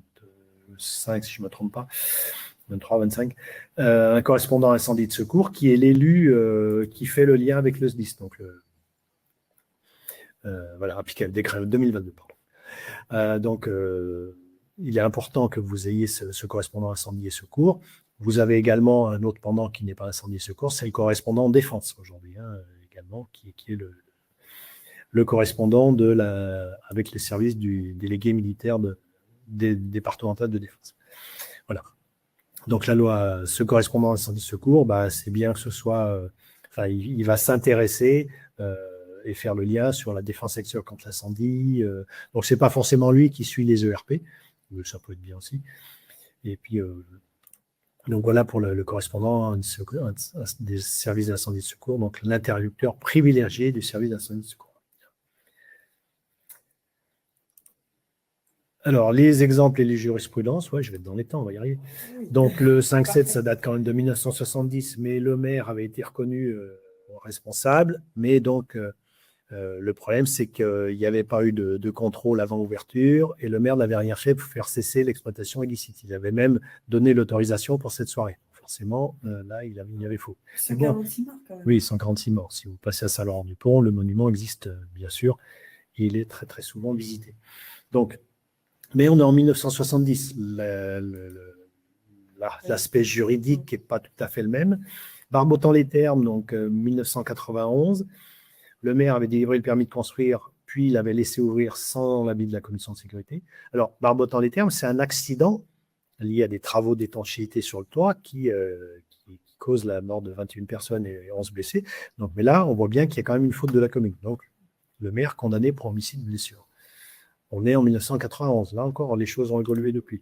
5, si je ne me trompe pas, 23, 25, un correspondant incendie de secours qui est l'élu qui fait le lien avec le SDIS. Donc, voilà, applicable, décret 2022, pardon. Donc, il est important que vous ayez ce correspondant incendie et secours. Vous avez également un autre pendant qui n'est pas incendie et secours, c'est le correspondant défense aujourd'hui, également, qui est le correspondant avec les services du délégué militaire départemental de défense. Voilà. Donc la loi, ce correspondant incendie secours, c'est bien que ce soit, il va s'intéresser et faire le lien sur la défense extérieure contre l'incendie. Donc c'est pas forcément lui qui suit les ERP, ça peut être bien aussi. Et puis donc voilà pour le correspondant des services d'incendie de secours, donc l'interlocuteur privilégié du service d'incendie de secours. Alors, les exemples et les jurisprudences, je vais être dans les temps, on va y arriver. Donc, le 5-7, ça date quand même de 1970, mais le maire avait été reconnu responsable. Mais donc, le problème, c'est qu'il n'y avait pas eu de contrôle avant ouverture et le maire n'avait rien fait pour faire cesser l'exploitation illicite. Il avait même donné l'autorisation pour cette soirée. Forcément, là, il y avait faux. 146 morts, quand même. Oui, 146 morts. Si vous passez à Saint-Laurent-du-Pont, le monument existe, bien sûr, et il est très, très souvent visité. Donc, mais on est en 1970. L'aspect juridique n'est pas tout à fait le même. Barbotant les termes, donc 1991, le maire avait délivré le permis de construire, puis il avait laissé ouvrir sans l'avis de la commission de sécurité. Alors, barbotant les termes, c'est un accident lié à des travaux d'étanchéité sur le toit qui cause la mort de 21 personnes et 11 blessés. Donc, mais là, on voit bien qu'il y a quand même une faute de la commune. Donc, le maire condamné pour homicide blessure. On est en 1991. Là encore, les choses ont évolué depuis.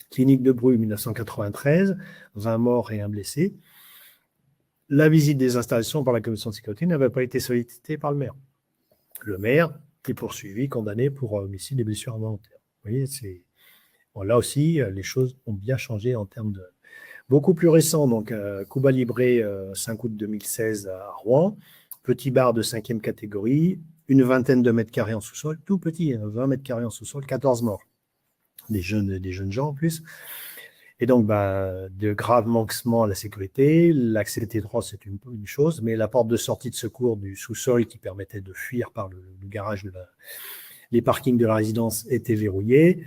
Clinique de Bru, 1993, 20 morts et 1 blessé. La visite des installations par la commission de sécurité n'avait pas été sollicitée par le maire. Le maire est poursuivi, condamné pour homicide et blessures involontaires. Vous voyez, là aussi, les choses ont bien changé en termes de... Beaucoup plus récent, donc Cuba Libre, 5 août 2016 à Rouen, petit bar de 5e catégorie, une vingtaine de mètres carrés en sous-sol, tout petit, 20 mètres carrés en sous-sol, 14 morts. Des jeunes gens en plus. Et donc, de graves manquements à la sécurité. L'accès étroit, c'est une chose, mais la porte de sortie de secours du sous-sol qui permettait de fuir par le garage les parkings de la résidence étaient verrouillés.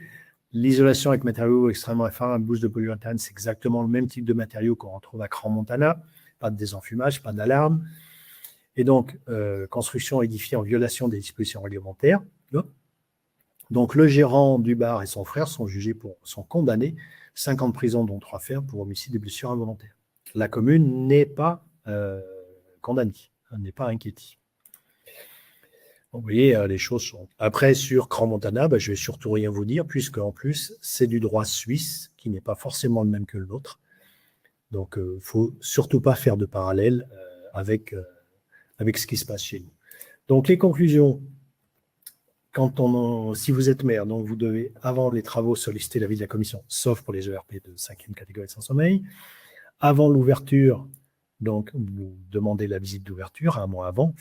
L'isolation avec matériaux extrêmement fins, bouche de polyuréthane, c'est exactement le même type de matériaux qu'on retrouve à Crans-Montana. Pas de désenfumage, pas d'alarme. Et donc, construction édifiée en violation des dispositions réglementaires. Donc, le gérant du bar et son frère sont condamnés 5 ans de prison, dont 3 fermes, pour homicide et blessures involontaires. La commune n'est pas condamnée, n'est pas inquiétée. Vous voyez, les choses sont... Après, sur Crans-Montana, je vais surtout rien vous dire, puisque en plus, c'est du droit suisse, qui n'est pas forcément le même que le nôtre. Donc, il ne faut surtout pas faire de parallèle avec ce qui se passe chez nous. Donc, les conclusions, si vous êtes maire, donc vous devez, avant les travaux, solliciter l'avis de la commission, sauf pour les ERP de 5e catégorie sans sommeil. Avant l'ouverture, donc vous demandez la visite d'ouverture, un mois avant,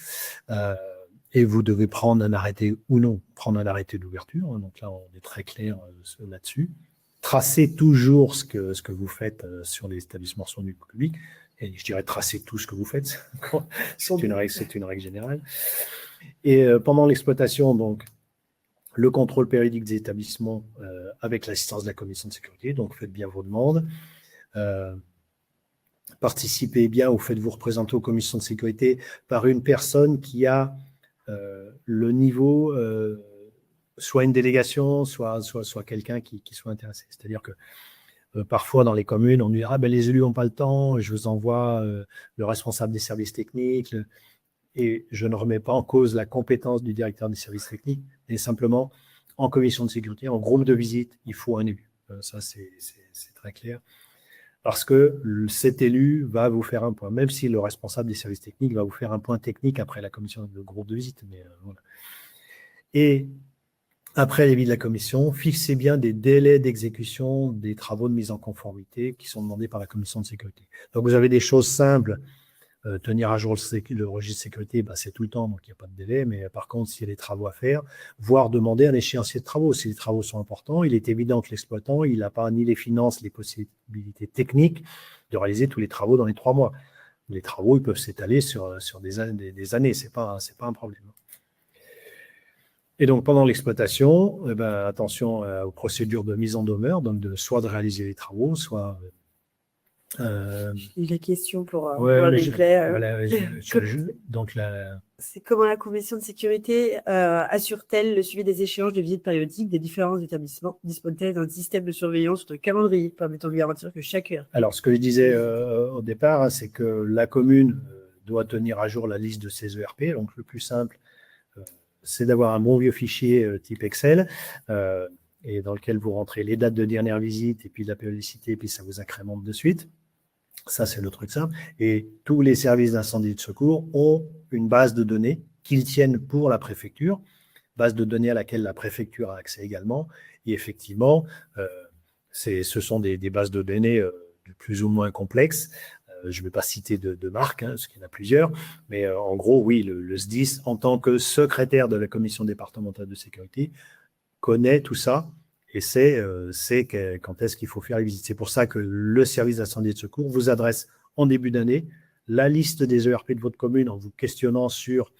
et vous devez prendre un arrêté ou non, prendre un arrêté d'ouverture. Donc là, on est très clair là-dessus. Tracez toujours ce que vous faites sur les établissements du public. Et je dirais tracer tout ce que vous faites. C'est une règle générale. Et pendant l'exploitation, donc, le contrôle périodique des établissements avec l'assistance de la commission de sécurité. Donc, faites bien vos demandes. Participez bien ou faites-vous représenter aux commissions de sécurité par une personne qui a le niveau, soit une délégation, soit quelqu'un qui soit intéressé. C'est-à-dire que parfois, dans les communes, on dit « Ah, les élus n'ont pas le temps, je vous envoie le responsable des services techniques. » Et je ne remets pas en cause la compétence du directeur des services techniques, mais simplement, en commission de sécurité, en groupe de visite, il faut un élu. Ça, c'est très clair. Parce que cet élu va vous faire un point, même si le responsable des services techniques va vous faire un point technique après la commission de groupe de visite. Mais, voilà. Et après l'avis de la commission, fixez bien des délais d'exécution des travaux de mise en conformité qui sont demandés par la commission de sécurité. Donc, vous avez des choses simples Tenir à jour le registre de sécurité, c'est tout le temps, donc il n'y a pas de délai. Mais par contre, s'il y a des travaux à faire, voire demander un échéancier de travaux. Si les travaux sont importants, il est évident que l'exploitant, il n'a pas ni les finances, les possibilités techniques de réaliser tous les travaux dans les 3 mois. Les travaux, ils peuvent s'étaler sur des années. C'est pas un problème. Et donc, pendant l'exploitation, attention aux procédures de mise en demeure, donc soit de réaliser les travaux, soit... J'ai la question pour ouais, le replay. Voilà, donc c'est comment la commission de sécurité assure-t-elle le suivi des échéances de visite périodiques des différents établissements? Dispose-t-elle d'un système de surveillance ou de calendrier permettant de garantir que chaque heure? Alors, ce que je disais au départ, c'est que la commune doit tenir à jour la liste de ses ERP. Donc, le plus simple, c'est d'avoir un bon vieux fichier type Excel et dans lequel vous rentrez les dates de dernière visite et puis la périodicité, puis ça vous incrémente de suite. Ça, c'est le truc simple. Et tous les services d'incendie et de secours ont une base de données qu'ils tiennent pour la préfecture, base de données à laquelle la préfecture a accès également. Et effectivement, ce sont des bases de données plus ou moins complexes. Je ne vais pas citer de marque, parce qu'il y en a plusieurs, mais en gros, oui, le SDIS, en tant que secrétaire de la commission départementale de sécurité, connaît tout ça et sait quand est-ce qu'il faut faire les visites. C'est pour ça que le service d'incendie et de secours vous adresse en début d'année la liste des ERP de votre commune en vous questionnant sur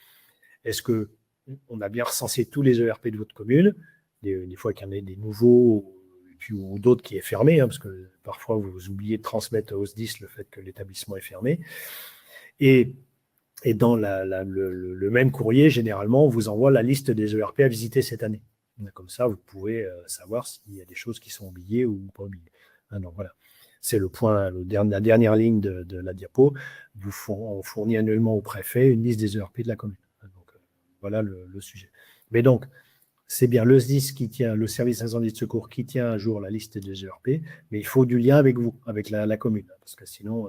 est-ce qu'on a bien recensé tous les ERP de votre commune, des fois qu'il y en ait des nouveaux ou d'autres qui est fermé, parce que parfois vous oubliez de transmettre au SDIS le fait que l'établissement est fermé. Et dans le même courrier, généralement, on vous envoie la liste des ERP à visiter cette année. Comme ça, vous pouvez savoir s'il y a des choses qui sont oubliées ou pas oubliées. Donc voilà, c'est le point, la dernière ligne de la diapo. On fournit annuellement au préfet une liste des ERP de la commune. Donc voilà le sujet. Mais donc, c'est bien le SDIS qui tient, le service incendie de secours qui tient à jour la liste des ERP, mais il faut du lien avec vous, avec la commune, parce que sinon,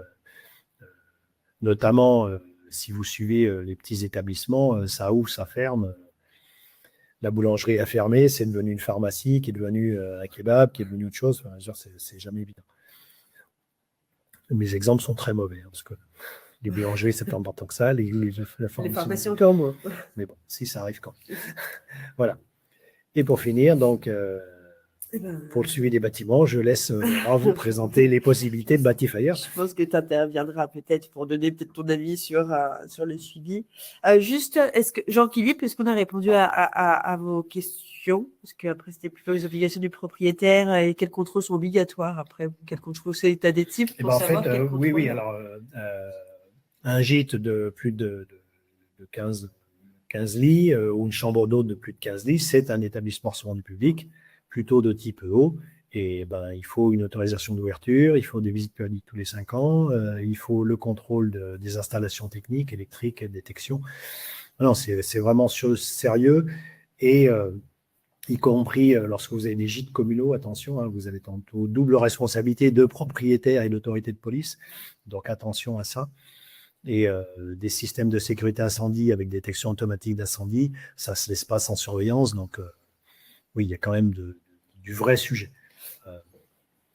notamment si vous suivez les petits établissements, ça ouvre, ça ferme. La boulangerie a fermé, c'est devenu une pharmacie, qui est devenue un kebab, qui est devenu autre chose. Enfin, c'est jamais évident. Mes exemples sont très mauvais, parce que les boulangeries, c'est pas important que ça. Les pharmacies encore moins. Mais bon, si ça arrive quand. Voilà. Et pour finir, donc, pour le suivi des bâtiments, je laisse vous présenter les possibilités de Batifire. Je pense que tu interviendras peut-être pour donner peut-être ton avis sur le suivi. Juste, est-ce que Jean-Philippe, est-ce qu'on a répondu à vos questions? Parce qu'après, c'était plutôt les obligations du propriétaire et quels contrôles sont obligatoires après? Quels contrôles c'est l'état des types pour savoir oui. Alors, un gîte de plus de 15 lits ou une chambre d'hôte de plus de 15 lits, c'est un établissement recevant du public, plutôt de type EO. Et il faut une autorisation d'ouverture, il faut des visites périodiques tous les 5 ans, il faut le contrôle des installations techniques, électriques et de détection. Non, c'est vraiment sérieux. Et y compris lorsque vous avez des gîtes communaux, attention, vous avez tantôt double responsabilité de propriétaire et d'autorité de police. Donc attention à ça. Et des systèmes de sécurité incendie avec détection automatique d'incendie, ça ne se laisse pas sans surveillance. Donc, oui, il y a quand même du vrai sujet.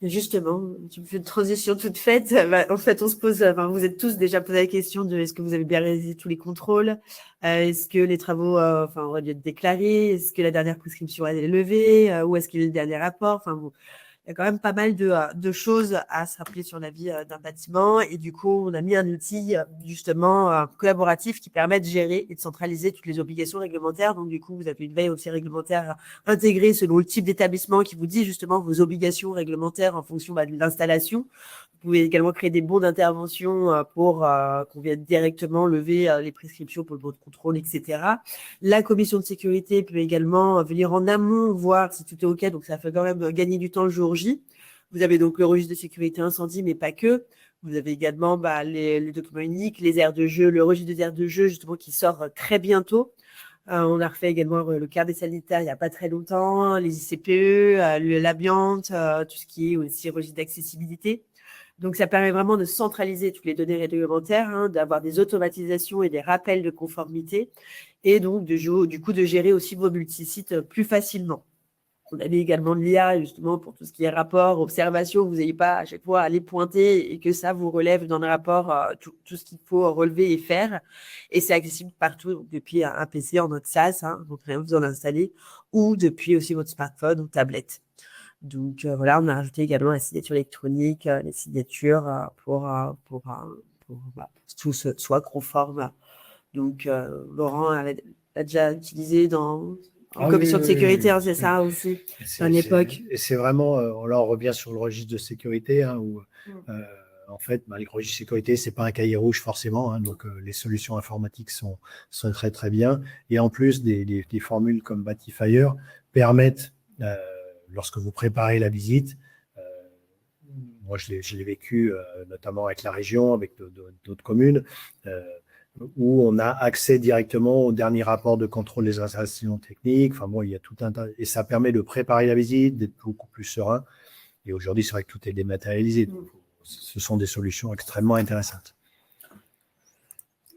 Justement, tu me fais une transition toute faite. En fait, on se pose, vous êtes tous déjà posé la question de est-ce que vous avez bien réalisé tous les contrôles? Est-ce que les travaux auraient dû être déclarés? Est-ce que la dernière prescription a été levée? Où est-ce qu'il y a le dernier rapport? Il y a quand même pas mal de choses à se rappeler sur la vie d'un bâtiment. Et du coup, on a mis un outil justement collaboratif qui permet de gérer et de centraliser toutes les obligations réglementaires. Donc, du coup, vous avez une veille aussi réglementaire intégrée selon le type d'établissement qui vous dit justement vos obligations réglementaires en fonction de l'installation. Vous pouvez également créer des bons d'intervention pour qu'on vienne directement lever les prescriptions pour le bon de contrôle, etc. La commission de sécurité peut également venir en amont voir si tout est OK. Donc, ça fait quand même gagner du temps le jour J. Vous avez donc le registre de sécurité incendie, mais pas que. Vous avez également les documents uniques, les aires de jeu, le registre des aires de jeu, justement, qui sort très bientôt. On a refait également le carnet sanitaire il n'y a pas très longtemps, les ICPE, l'amiante, tout ce qui est aussi registre d'accessibilité. Donc, ça permet vraiment de centraliser toutes les données réglementaires, d'avoir des automatisations et des rappels de conformité et donc, du coup, de gérer aussi vos multisites plus facilement. On avait également de l'IA, justement, pour tout ce qui est rapport, observation, vous n'ayez pas à chaque fois à aller pointer et que ça vous relève dans le rapport tout ce qu'il faut relever et faire. Et c'est accessible partout, donc depuis un PC en mode SaaS, donc rien besoin d'installer, ou depuis aussi votre smartphone ou tablette. Donc voilà, on a rajouté également la signature électronique, les signatures pour tout soit conforme. Donc Laurent a déjà utilisé en commission de sécurité, c'est ça aussi, à l'époque. Et c'est vraiment, là on revient sur le registre de sécurité, où en fait, le registre de sécurité, c'est pas un cahier rouge forcément, donc les solutions informatiques sont très très bien. Et en plus, des formules comme Batifier permettent, lorsque vous préparez la visite, moi je l'ai vécu notamment avec la région, avec d'autres communes, où on a accès directement au dernier rapport de contrôle des installations techniques. Enfin bon, il y a tout un tas, et ça permet de préparer la visite, d'être beaucoup plus serein. Et aujourd'hui, c'est vrai que tout est dématérialisé. Donc, ce sont des solutions extrêmement intéressantes.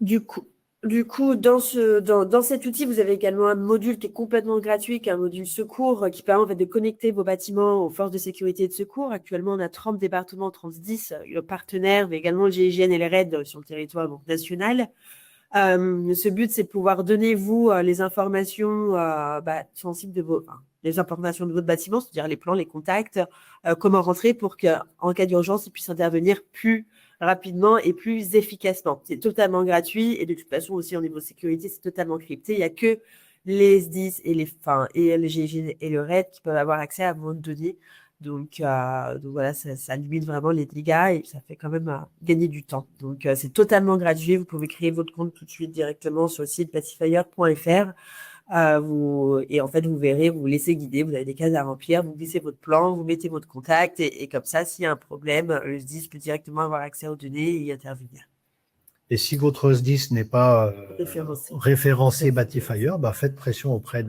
Du coup, dans cet outil, vous avez également un module qui est complètement gratuit, qui est un module secours, qui permet en fait de connecter vos bâtiments aux forces de sécurité et de secours. Actuellement, on a 30 départements, 30 partenaires, mais également le GIGN et les RAID sur le territoire national. Ce but, c'est de pouvoir donner, vous, les informations sensibles les informations de votre bâtiment, c'est-à-dire les plans, les contacts, comment rentrer pour qu'en cas d'urgence, ils puissent intervenir plus rapidement et plus efficacement. C'est totalement gratuit et de toute façon aussi au niveau sécurité, c'est totalement crypté. Il n'y a que les SDIS et les GIGN et le RAID qui peuvent avoir accès à vos données. Donc voilà, ça limite vraiment les dégâts et ça fait quand même gagner du temps. Donc c'est totalement gratuit. Vous pouvez créer votre compte tout de suite directement sur le site batifier.fr. Et en fait, vous verrez, vous vous laissez guider, vous avez des cases à remplir, vous glissez votre plan, vous mettez votre contact et comme ça, s'il y a un problème, le SDIS peut directement avoir accès aux données et y intervenir. Et si votre SDIS n'est pas référencé Batifier, faites pression auprès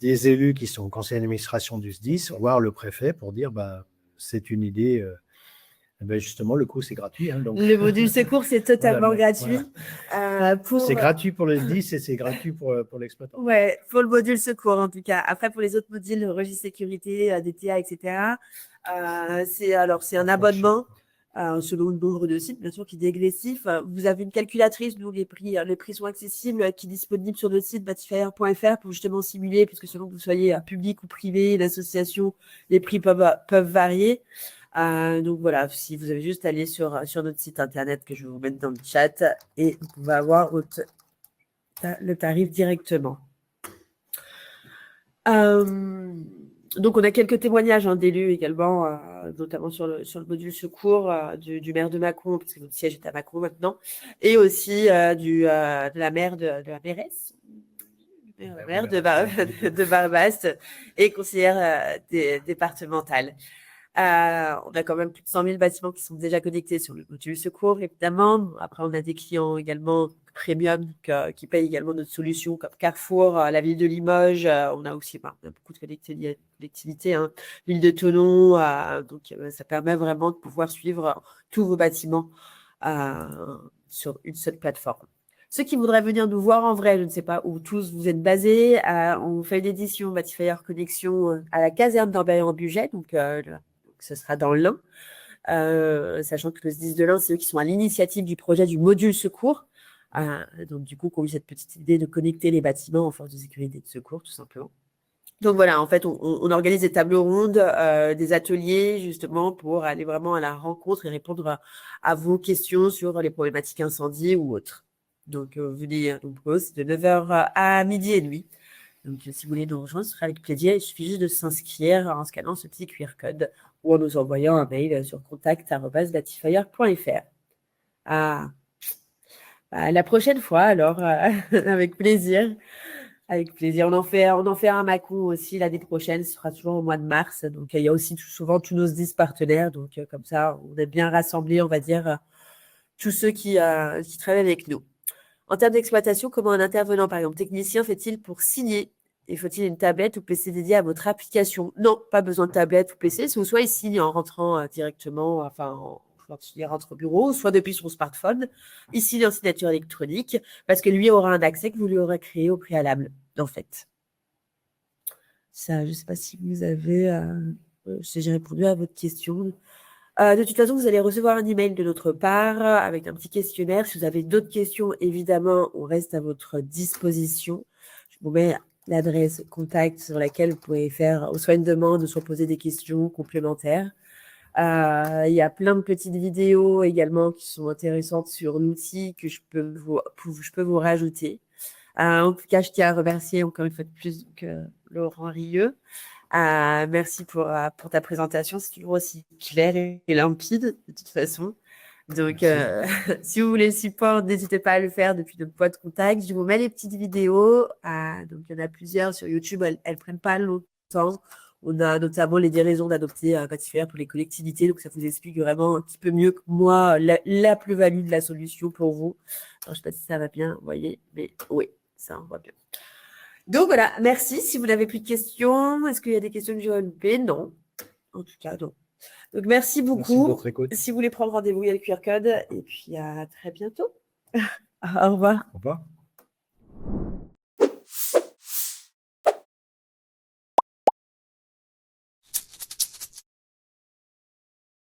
des élus qui sont au conseil d'administration du SDIS, voire le préfet pour dire c'est une idée. Justement, le coût, c'est gratuit. Donc... Le module secours, c'est totalement gratuit. Voilà. C'est gratuit pour le SDIS et c'est gratuit pour l'exploitant. Ouais, pour le module secours, en tout cas. Après, pour les autres modules, le registre sécurité, DTA, etc., c'est un abonnement. Selon le nombre de sites, bien sûr, qui est dégressif. Vous avez une calculatrice, nous, les prix sont accessibles, qui est disponible sur notre site batifier.fr pour justement simuler, puisque selon que vous soyez public ou privé, l'association, les prix peuvent varier. Donc voilà, si vous avez juste à aller sur notre site internet que je vais vous mettre dans le chat et vous pouvez avoir le tarif directement. Donc, on a quelques témoignages d'élus également, notamment sur le module secours du maire de Mâcon, parce que notre siège est à Mâcon maintenant, et aussi de la maire de la mairesse, maire de Barbast et conseillère départementale. On a quand même plus de 100 000 bâtiments qui sont déjà connectés sur le module secours, évidemment. Après, on a des clients également premium qui payent également notre solution, comme Carrefour, la ville de Limoges. On a aussi beaucoup de collectivités, l'île de Thonon. Donc, ça permet vraiment de pouvoir suivre tous vos bâtiments sur une seule plateforme. Ceux qui voudraient venir nous voir en vrai, je ne sais pas où tous vous êtes basés, on fait une édition Batifier Connexion à la caserne d'Ambert-en-Bugey, donc ce sera dans l'Ain, sachant que le SDIS de l'Ain, c'est eux qui sont à l'initiative du projet du module secours. Donc du coup, qu'on a eu cette petite idée de connecter les bâtiments en force de sécurité et de secours, tout simplement. Donc voilà, en fait, on organise des tables rondes, des ateliers, justement, pour aller vraiment à la rencontre et répondre à vos questions sur les problématiques incendie ou autres. Donc, venez nombreux, c'est de 9h à midi et demi. Donc, si vous voulez nous rejoindre, ce sera avec plaisir. Il suffit juste de s'inscrire en scannant ce petit QR code ou en nous envoyant un mail sur contact@batifier.fr. La prochaine fois, alors, avec plaisir. Avec plaisir. On en fait un Mâcon aussi l'année prochaine. Ce sera toujours au mois de mars. Donc, il y a aussi souvent tous nos 10 partenaires. Donc, comme ça, on est bien rassemblés, on va dire, tous ceux qui travaillent avec nous. En termes d'exploitation, comment un intervenant, par exemple, technicien, fait-il pour signer? Et faut-il une tablette ou PC dédié à votre application? Non, pas besoin de tablette ou PC. Soit il signe en rentrant directement, quand il rentre au bureau, soit depuis son smartphone. Il signe en signature électronique parce que lui aura un accès que vous lui aurez créé au préalable, en fait. Ça, je ne sais pas si vous avez, si j'ai répondu à votre question. De toute façon, vous allez recevoir un email de notre part avec un petit questionnaire. Si vous avez d'autres questions, évidemment, on reste à votre disposition. Je vous mets l'adresse contact sur laquelle vous pouvez faire soit une demande, soit poser des questions complémentaires. Il y a plein de petites vidéos également qui sont intéressantes sur l'outil que je peux vous rajouter. En tout cas, je tiens à remercier encore une fois de plus que Laurent Rieu. Merci pour ta présentation. C'est toujours aussi clair et limpide de toute façon. Donc, si vous voulez le support, n'hésitez pas à le faire depuis notre boîte contact. Je vous mets les petites vidéos. Donc, il y en a plusieurs sur YouTube. Elles prennent pas longtemps. On a notamment les 10 raisons d'adopter un Batifayer pour les collectivités. Donc, ça vous explique vraiment un petit peu mieux que moi la plus-value de la solution pour vous. Alors, je ne sais pas si ça va bien, vous voyez, mais oui, ça, on voit bien. Donc, voilà, merci. Si vous n'avez plus de questions, est-ce qu'il y a des questions que j'ai loupées? Non. En tout cas, non. Donc, merci Merci de beaucoup. votre écoute. Si vous voulez prendre rendez-vous, il y a le QR code. Et puis, à très bientôt. Au revoir. Au revoir.